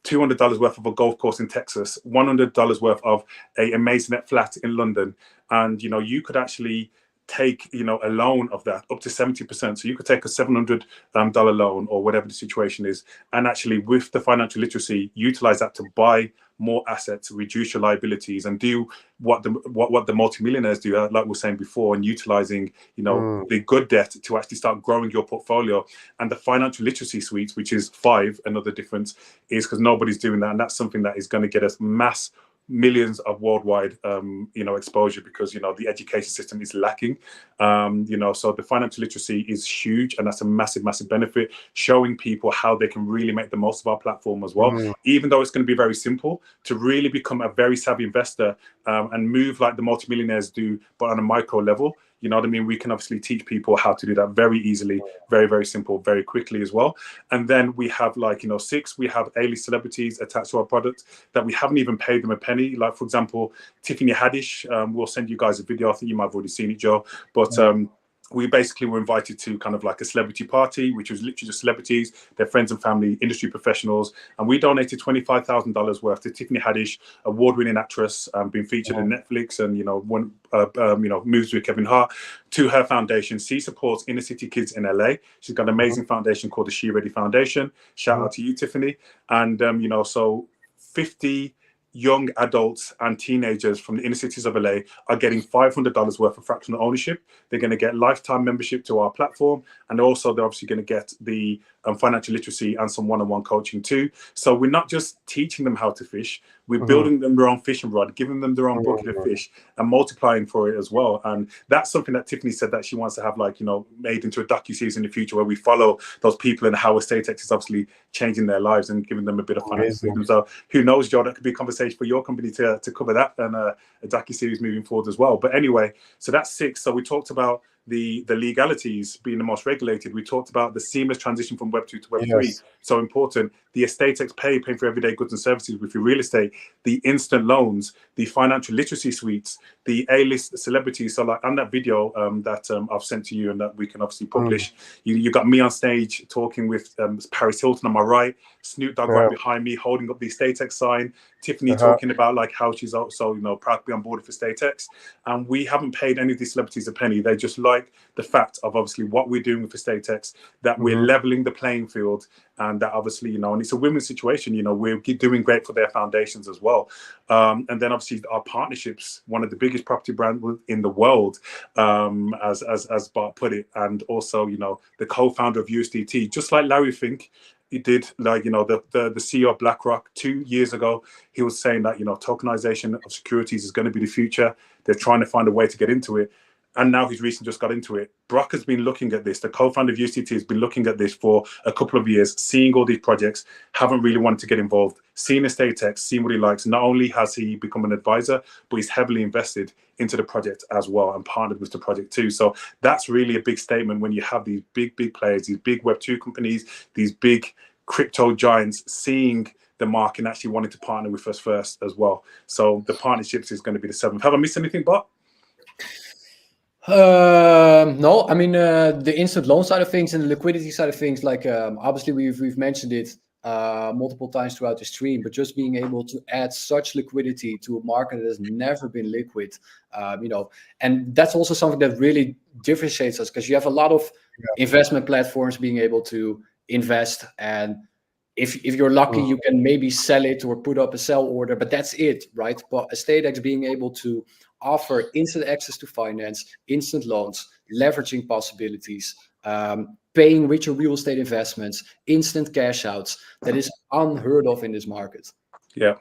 $200 worth of a golf course in Texas, $100 worth of a maisonette flat in London. And, you could actually take, a loan of that up to 70%. So you could take a $700 loan or whatever the situation is, and actually with the financial literacy, utilize that to buy more assets, reduce your liabilities, and do what the multimillionaires do, like we were saying before, and utilizing, the good debt to actually start growing your portfolio. And the financial literacy suites, which is 5, another difference is because nobody's doing that. And that's something that is going to get us millions of worldwide exposure, because the education system is lacking. So the financial literacy is huge, and that's a massive benefit, showing people how they can really make the most of our platform as well. Even though it's going to be very simple to really become a very savvy investor and move like the multimillionaires do, but on a micro level. You know what I mean? We can obviously teach people how to do that very easily, very, very simple, very quickly as well. And then we have 6, we have A-list celebrities attached to our product that we haven't even paid them a penny. Like, for example, Tiffany Haddish, we'll send you guys a video. I think you might have already seen it, Joe. But we basically were invited to kind of like a celebrity party, which was literally just celebrities, their friends and family, industry professionals. And we donated $25,000 worth to Tiffany Haddish, award-winning actress, being featured in Netflix and, moves with Kevin Hart, to her foundation. She supports inner city kids in LA. She's got an amazing foundation called the She Ready Foundation. Shout out to you, Tiffany. And, so 50 young adults and teenagers from the inner cities of LA are getting $500 worth of fractional ownership. They're going to get lifetime membership to our platform, and also they're obviously going to get the financial literacy and some one-on-one coaching too. So we're not just teaching them how to fish, we're building them their own fishing rod, giving them their own bucket of fish, and multiplying for it as well. And that's something that Tiffany said that she wants to have, made into a docu-series in the future, where we follow those people and how EstateX is obviously changing their lives and giving them a bit of financial freedom. So who knows, Joe, that could be a conversation for your company to cover that, and a docu-series moving forward as well. But anyway, so that's 6. So we talked about the legalities being the most regulated. We talked about the seamless transition from Web 2 to Web 3, so important. The EstateX paying for everyday goods and services with your real estate, the instant loans, the financial literacy suites, the A-list celebrities. So on that video that I've sent to you and that we can obviously publish, you got me on stage talking with Paris Hilton on my right, Snoop Dogg right behind me holding up the EstateX sign, Tiffany talking about how she's also proud to be on board for EstateX. And we haven't paid any of these celebrities a penny. They just like the fact of obviously what we're doing with EstateX, that we're leveling the playing field, and that obviously and it's a win-win situation. We're doing great for their foundations as well. And then obviously our partnerships, one of the biggest property brands in the world, as Bart put it, and also the co-founder of USDT, just like Larry Fink. He did, the CEO of BlackRock 2 years ago. He was saying that tokenization of securities is going to be the future. They're trying to find a way to get into it. And now he's recently just got into it. Brock has been looking at this. The co-founder of USDT has been looking at this for a couple of years, seeing all these projects, haven't really wanted to get involved, seeing EstateX, seeing what he likes. Not only has he become an advisor, but he's heavily invested into the project as well and partnered with the project too. So that's really a big statement when you have these big players, these big Web2 companies, these big crypto giants seeing the market and actually wanting to partner with us first as well. So the partnerships is going to be the 7th. Have I missed anything, Bart? No, I mean the instant loan side of things and the liquidity side of things, obviously we've mentioned it. multiple times throughout the stream, but just being able to add such liquidity to a market that has never been liquid, and that's also something that really differentiates us, because you have a lot of investment platforms being able to invest, and if you're lucky, you can maybe sell it or put up a sell order, but that's it, right? But EstateX being able to offer instant access to finance, instant loans, leveraging possibilities, paying with your real estate investments, instant cash outs, that is unheard of in this market. Yeah,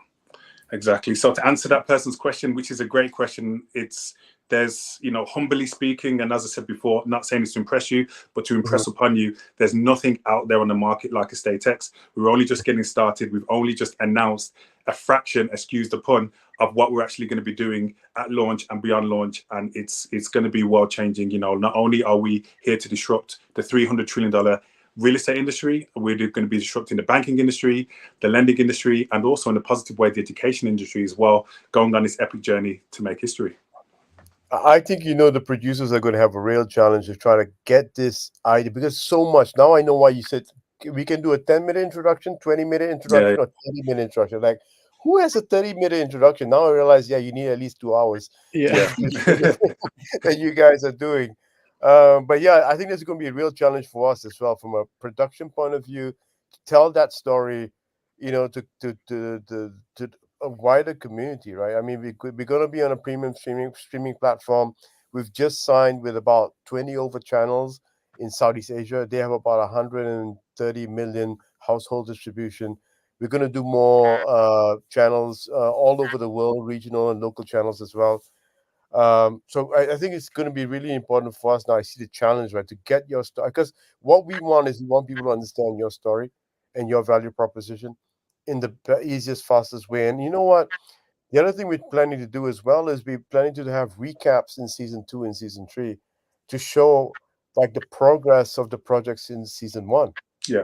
exactly. So to answer that person's question, which is a great question, there's, humbly speaking, and as I said before, not saying this to impress you, but to impress upon you, there's nothing out there on the market like EstateX. We're only just getting started. We've only just announced a fraction, excuse the pun, of what we're actually going to be doing at launch and beyond launch. And it's going to be world changing. Not only are we here to disrupt the $300 trillion real estate industry, we're going to be disrupting the banking industry, the lending industry, and also in a positive way, the education industry as well, going on this epic journey to make history. I think the producers are going to have a real challenge of trying to get this idea, because so much. Now I know why you said we can do a 10-minute introduction, 20-minute introduction, or 30-minute introduction. Like, who has a 30-minute introduction? Now I realize, you need at least 2 hours that you guys are doing. But I think this is going to be a real challenge for us as well, from a production point of view, to tell that story, to a wider community, right? I mean, we're going to be on a premium streaming platform. We've just signed with about 20 over channels in Southeast Asia. They have about 130 million household distribution. We're going to do more channels all over the world, regional and local channels as well. So I think it's going to be really important for us now. I see the challenge, right, to get your story, because what we want is people to understand your story and your value proposition in the easiest, fastest way. And you know what? The other thing we're planning to do as well is we're planning to have recaps in season 2 and season 3 to show like the progress of the projects in season 1. Yeah.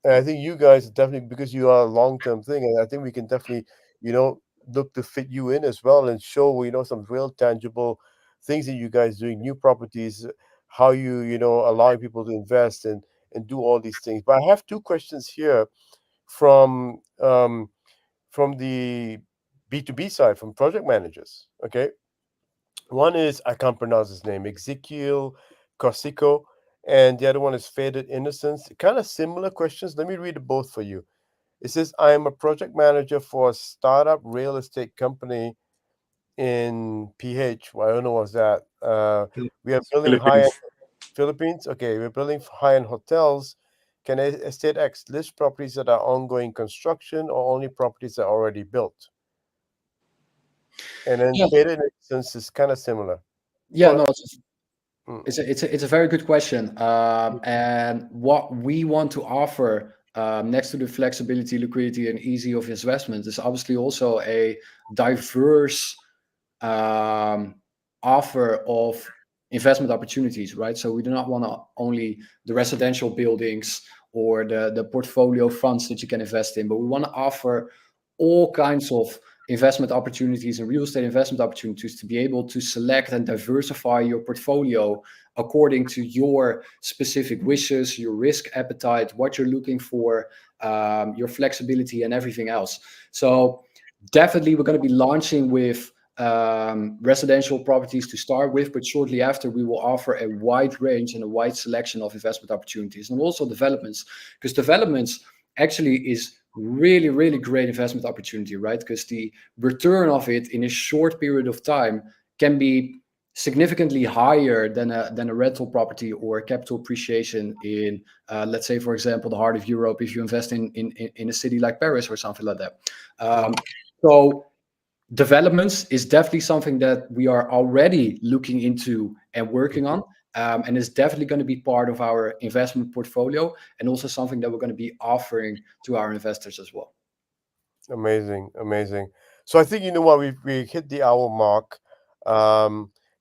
And I think you guys definitely, because you are a long-term thing, and I think we can definitely, look to fit you in as well and show, some real tangible things that you guys doing, new properties, how you, allowing people to invest and do all these things. But I have 2 questions here from the B2B side, from project managers. Okay. One is, I can't pronounce his name, Ezekiel Corsico, and the other one is Faded Innocence. Kind of similar questions. Let me read it both for you. It says, I am a project manager for a startup real estate company in PH. Well, I don't know what's that. We are building high-end Philippines. Okay, we're building high-end hotels. Can EstateX list properties that are ongoing construction or only properties that are already built? And then Faded Innocence is kind of similar. It's a very good question. And what we want to offer, next to the flexibility, liquidity, and ease of investment, is obviously also a diverse offer of investment opportunities, right? So we do not want to only the residential buildings or the portfolio funds that you can invest in, but we want to offer all kinds of investment opportunities and real estate investment opportunities to be able to select and diversify your portfolio according to your specific wishes, your risk appetite, what you're looking for, your flexibility, and everything else. So definitely we're going to be launching with residential properties to start with, but shortly after we will offer a wide range and a wide selection of investment opportunities, and also developments, because developments actually is really, really great investment opportunity, right? Because the return of it in a short period of time can be significantly higher than a rental property or capital appreciation in, let's say, for example, the heart of Europe, if you invest in a city like Paris or something like that. So developments is definitely something that we are already looking into and working on. And it's definitely going to be part of our investment portfolio, and also something that we're going to be offering to our investors as well. Amazing. So I think, what, we hit the hour mark.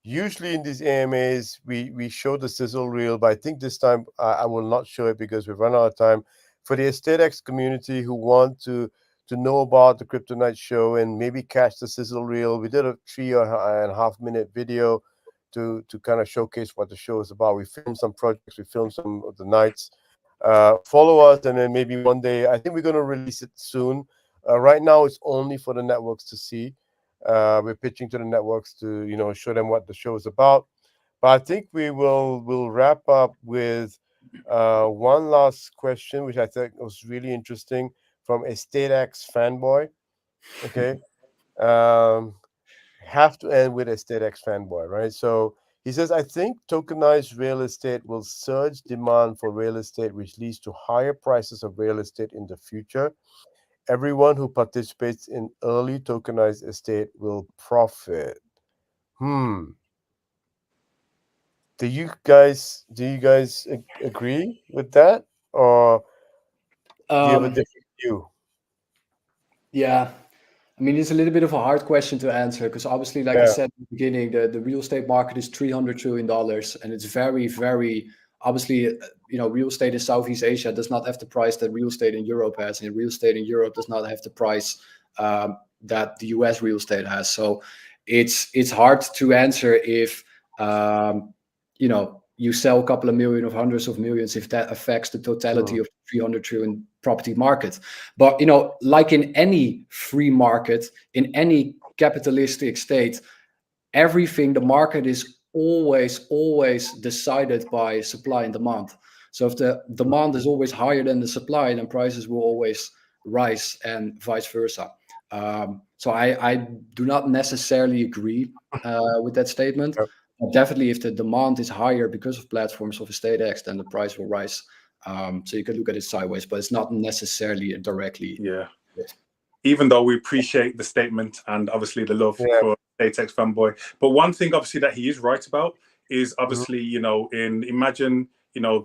Usually in these AMAs, we show the sizzle reel, but I think this time I will not show it because we've run out of time. For the EstateX community who want to know about the Cryptoknights show and maybe catch the sizzle reel, we did a 3.5 minute video to kind of showcase what the show is about. We filmed some projects, we filmed some of the nights. Follow us, and then maybe one day, I think we're going to release it soon. Right now, it's only for the networks to see. We're pitching to the networks to, show them what the show is about. But I think we'll wrap up with one last question, which I think was really interesting from EstateX fanboy. Okay, have to end with EstateX fanboy, right? So he says, I think tokenized real estate will surge demand for real estate, which leads to higher prices of real estate in the future. Everyone who participates in early tokenized estate will profit. Do you guys agree with that, or do you have a different view? Yeah, I mean, it's a little bit of a hard question to answer because obviously, like I said at the beginning, the real estate market is $300 trillion, and it's very, very obviously, real estate in Southeast Asia does not have the price that real estate in Europe has, and real estate in Europe does not have the price that the US real estate has. So it's hard to answer if you sell a couple of million or hundreds of millions, if that affects the totality of 300 trillion property market. But like in any free market, in any capitalistic state, everything, the market is always decided by supply and demand. So if the demand is always higher than the supply, then prices will always rise, and vice versa. So I do not necessarily agree with that statement. But definitely, if the demand is higher because of platforms of EstateX, then the price will rise. So you can look at it sideways, but it's not necessarily directly. Yeah. Even though we appreciate the statement and obviously the love for EstateX fanboy, but one thing obviously that he is right about is obviously, imagine,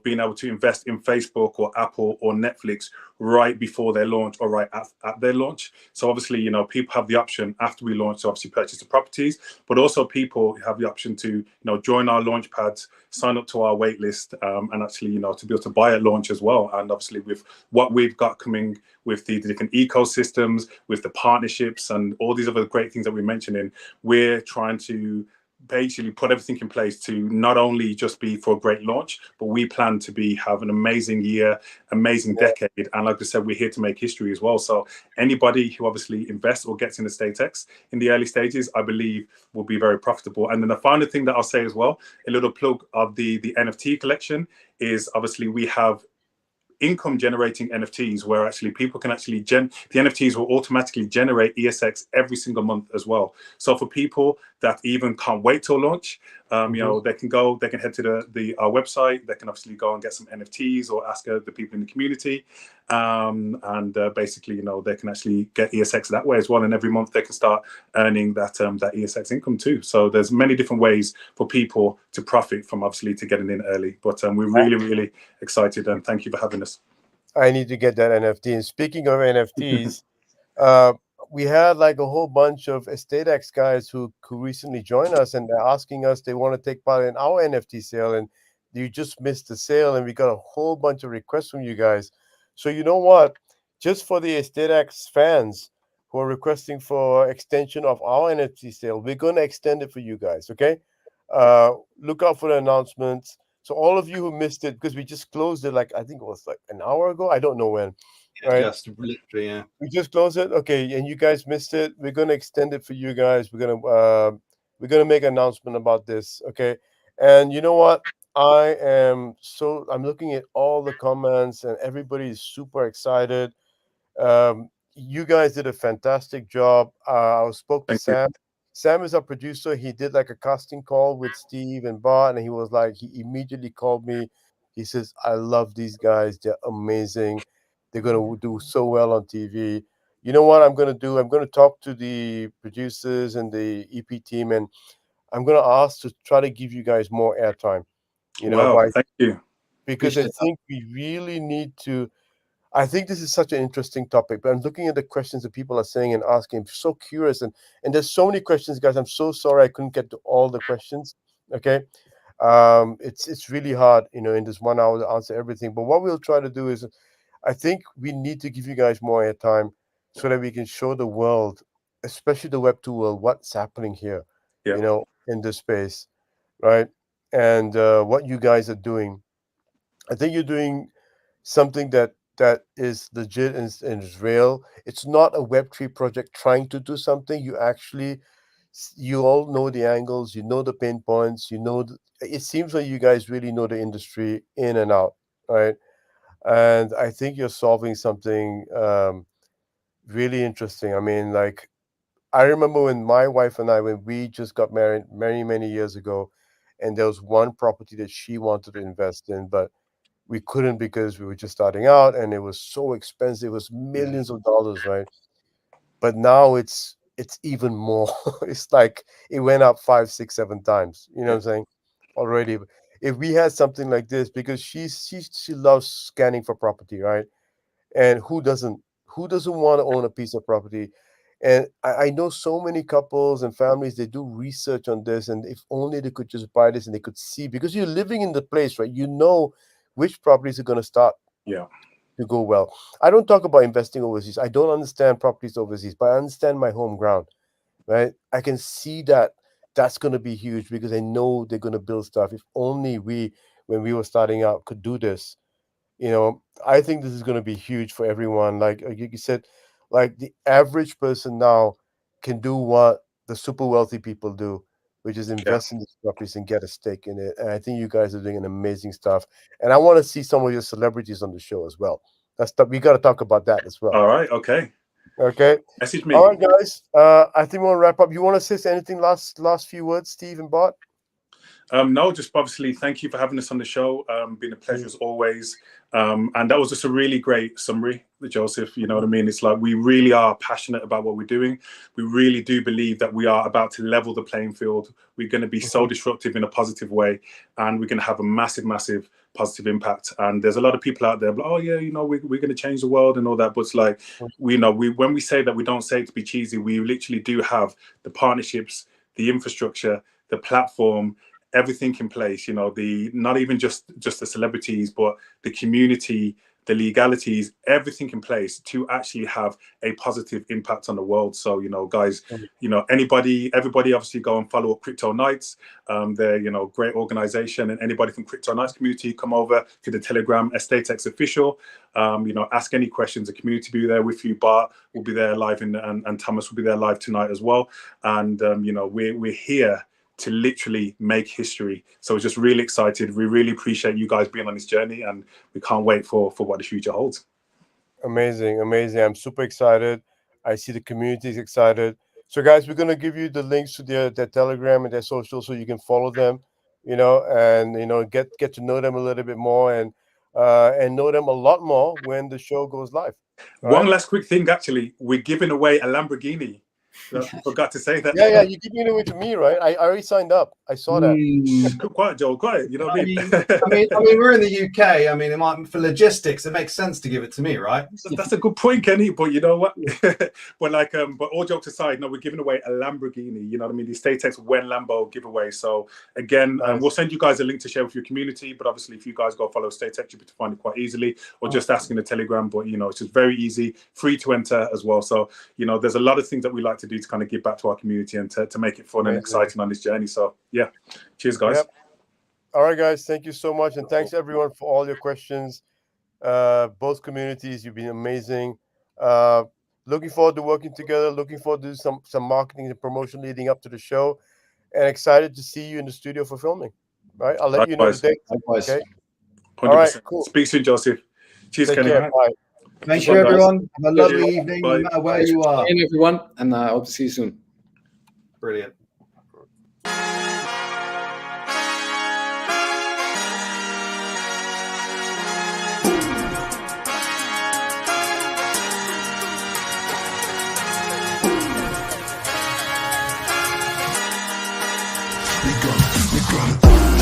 being able to invest in Facebook or Apple or Netflix right before their launch or right at their launch. So obviously, people have the option after we launch to obviously purchase the properties, but also people have the option to, join our launch pads, sign up to our wait list, and actually, to be able to buy at launch as well. And obviously with what we've got coming with the different ecosystems, with the partnerships and all these other great things that we're mentioning, we're trying to basically put everything in place to not only just be for a great launch, but we plan to have an amazing year, amazing decade. And like I said, we're here to make history as well. So anybody who obviously invests or gets in EstateX in the early stages, I believe will be very profitable. And then the final thing that I'll say as well, a little plug of the NFT collection is obviously we have income generating NFTs where actually people can actually the NFTs will automatically generate ESX every single month as well. So for people that even can't wait till launch, they can head to our website. They can obviously go and get some NFTs or ask the people in the community, and basically they can actually get ESX that way as well. And every month they can start earning that ESX income too. So there's many different ways for people to profit from obviously to getting in early. But we're really excited, and thank you for having us. I need to get that NFT. And speaking of NFTs, we had like a whole bunch of EstateX guys who recently joined us, and they're asking us they want to take part in our NFT sale, and you just missed the sale, and we got a whole bunch of requests from you guys. So you know what? Just for the EstateX fans who are requesting for extension of our NFT sale, we're going to extend it for you guys, okay? Look out for the announcements. So all of you who missed it, because we just closed it, like I think it was like an hour ago. I don't know when. Right? Just literally, yeah. We just closed it. Okay, and you guys missed it. We're gonna extend it for you guys. We're gonna make an announcement about this. Okay. And you know what? I'm looking at all the comments, and everybody is super excited. You guys did a fantastic job. I spoke to Sam. Sam is our producer. He did like a casting call with Steve and Bart, and he immediately called me. He says, I love these guys. They're amazing. They're going to do so well on TV. You know what I'm going to do? I'm going to talk to the producers and the EP team, and I'm going to ask to try to give you guys more airtime. Thank you. Because I think we really need to. I think this is such an interesting topic, but I'm looking at the questions that people are saying and asking. I'm so curious, and there's so many questions, guys. I'm so sorry I couldn't get to all the questions. Okay, it's really hard, in this 1 hour to answer everything. But what we'll try to do is, I think we need to give you guys more airtime so that we can show the world, especially the Web2 world, what's happening here, in this space, right? And what you guys are doing. I think you're doing something that is legit and is real. It's not a Web3 project trying to do something. You all know the angles, you know the pain points, it seems like you guys really know the industry in and out, right? And I think you're solving something really interesting. I mean, like, I remember when my wife and I, when we just got married many, many years ago, and there was one property that she wanted to invest in, but we couldn't because we were just starting out and it was so expensive. It was millions of dollars, right? But now it's even more. It's like it went up 5, 6, 7 times. You know what I'm saying? Already. If we had something like this, because she loves scanning for property, right? And who doesn't want to own a piece of property? And I know so many couples and families, they do research on this, and if only they could just buy this and they could see, because you're living in the place, right? You know which properties are going to start to go well. I don't talk about investing overseas. I don't understand properties overseas, but I understand my home ground, right? I can see that that's going to be huge because I know they're going to build stuff. If only we, when we were starting out, could do this. I think this is going to be huge for everyone. Like you said, like the average person now can do what the super wealthy people do, which is invest in these properties and get a stake in it. And I think you guys are doing an amazing stuff. And I want to see some of your celebrities on the show as well. We got to talk about that as well. All right. Okay. Message me. All right, guys. I think we'll wrap up. You want to say anything? Last few words, Steve and Bart? No, just obviously thank you for having us on the show. Been a pleasure as always. And that was just a really great summary, Joseph. You know what I mean? It's like we really are passionate about what we're doing. We really do believe that we are about to level the playing field. We're going to be so disruptive in a positive way, and we're going to have a massive, massive positive impact. And there's a lot of people out there, like, oh yeah, we're going to change the world and all that. But it's like, when we say that, we don't say it to be cheesy. We literally do have the partnerships, the infrastructure, the platform, everything in place, not even just the celebrities, but the community, the legalities, everything in place to actually have a positive impact on the world. So, guys, everybody obviously go and follow up Cryptoknights. They're, great organization, and anybody from Cryptoknights community, come over to the Telegram, EstateX official. Ask any questions. The community will be there with you. Bart will be there live, and Thomas will be there live tonight as well. And, we're here to literally make history. So we're just really excited. We really appreciate you guys being on this journey, and we can't wait for what the future holds. Amazing. I'm super excited. I see the community is excited. So guys, we're going to give you the links to their Telegram and their social so you can follow them, and get to know them a little bit more and know them a lot more when the show goes live. One last quick thing, actually, we're giving away a Lamborghini. I forgot to say that. Yeah, you're giving it away to me, right? I already signed up. I saw that. Quiet, Joel, quiet. You know what I mean? I mean, we're in the UK. I mean, for logistics, it makes sense to give it to me, right? That's a good point, Kenny. But you know what? But all jokes aside, we're giving away a Lamborghini. You know what I mean? The EstateX When Lambo giveaway. So again, we'll send you guys a link to share with your community. But obviously, if you guys go follow EstateX, you'll be able to find it quite easily, or just ask in the Telegram. But it's just very easy, free to enter as well. So there's a lot of things that we like to do to kind of give back to our community and to make it fun and exciting on this journey. So yeah, cheers, guys. All right, guys, thank you so much, and thanks everyone for all your questions. Both communities, you've been amazing. Looking forward to working together, looking forward to some marketing and promotion leading up to the show, and excited to see you in the studio for filming. Right, I'll let you know the date. Okay. 100%. All right, cool. Speak soon, Joseph. Cheers, Take Kenny. care. Bye. Thank you, everyone. Have a lovely evening, no matter where you are. Thank you, everyone, and I hope to see you soon. Brilliant. We gonna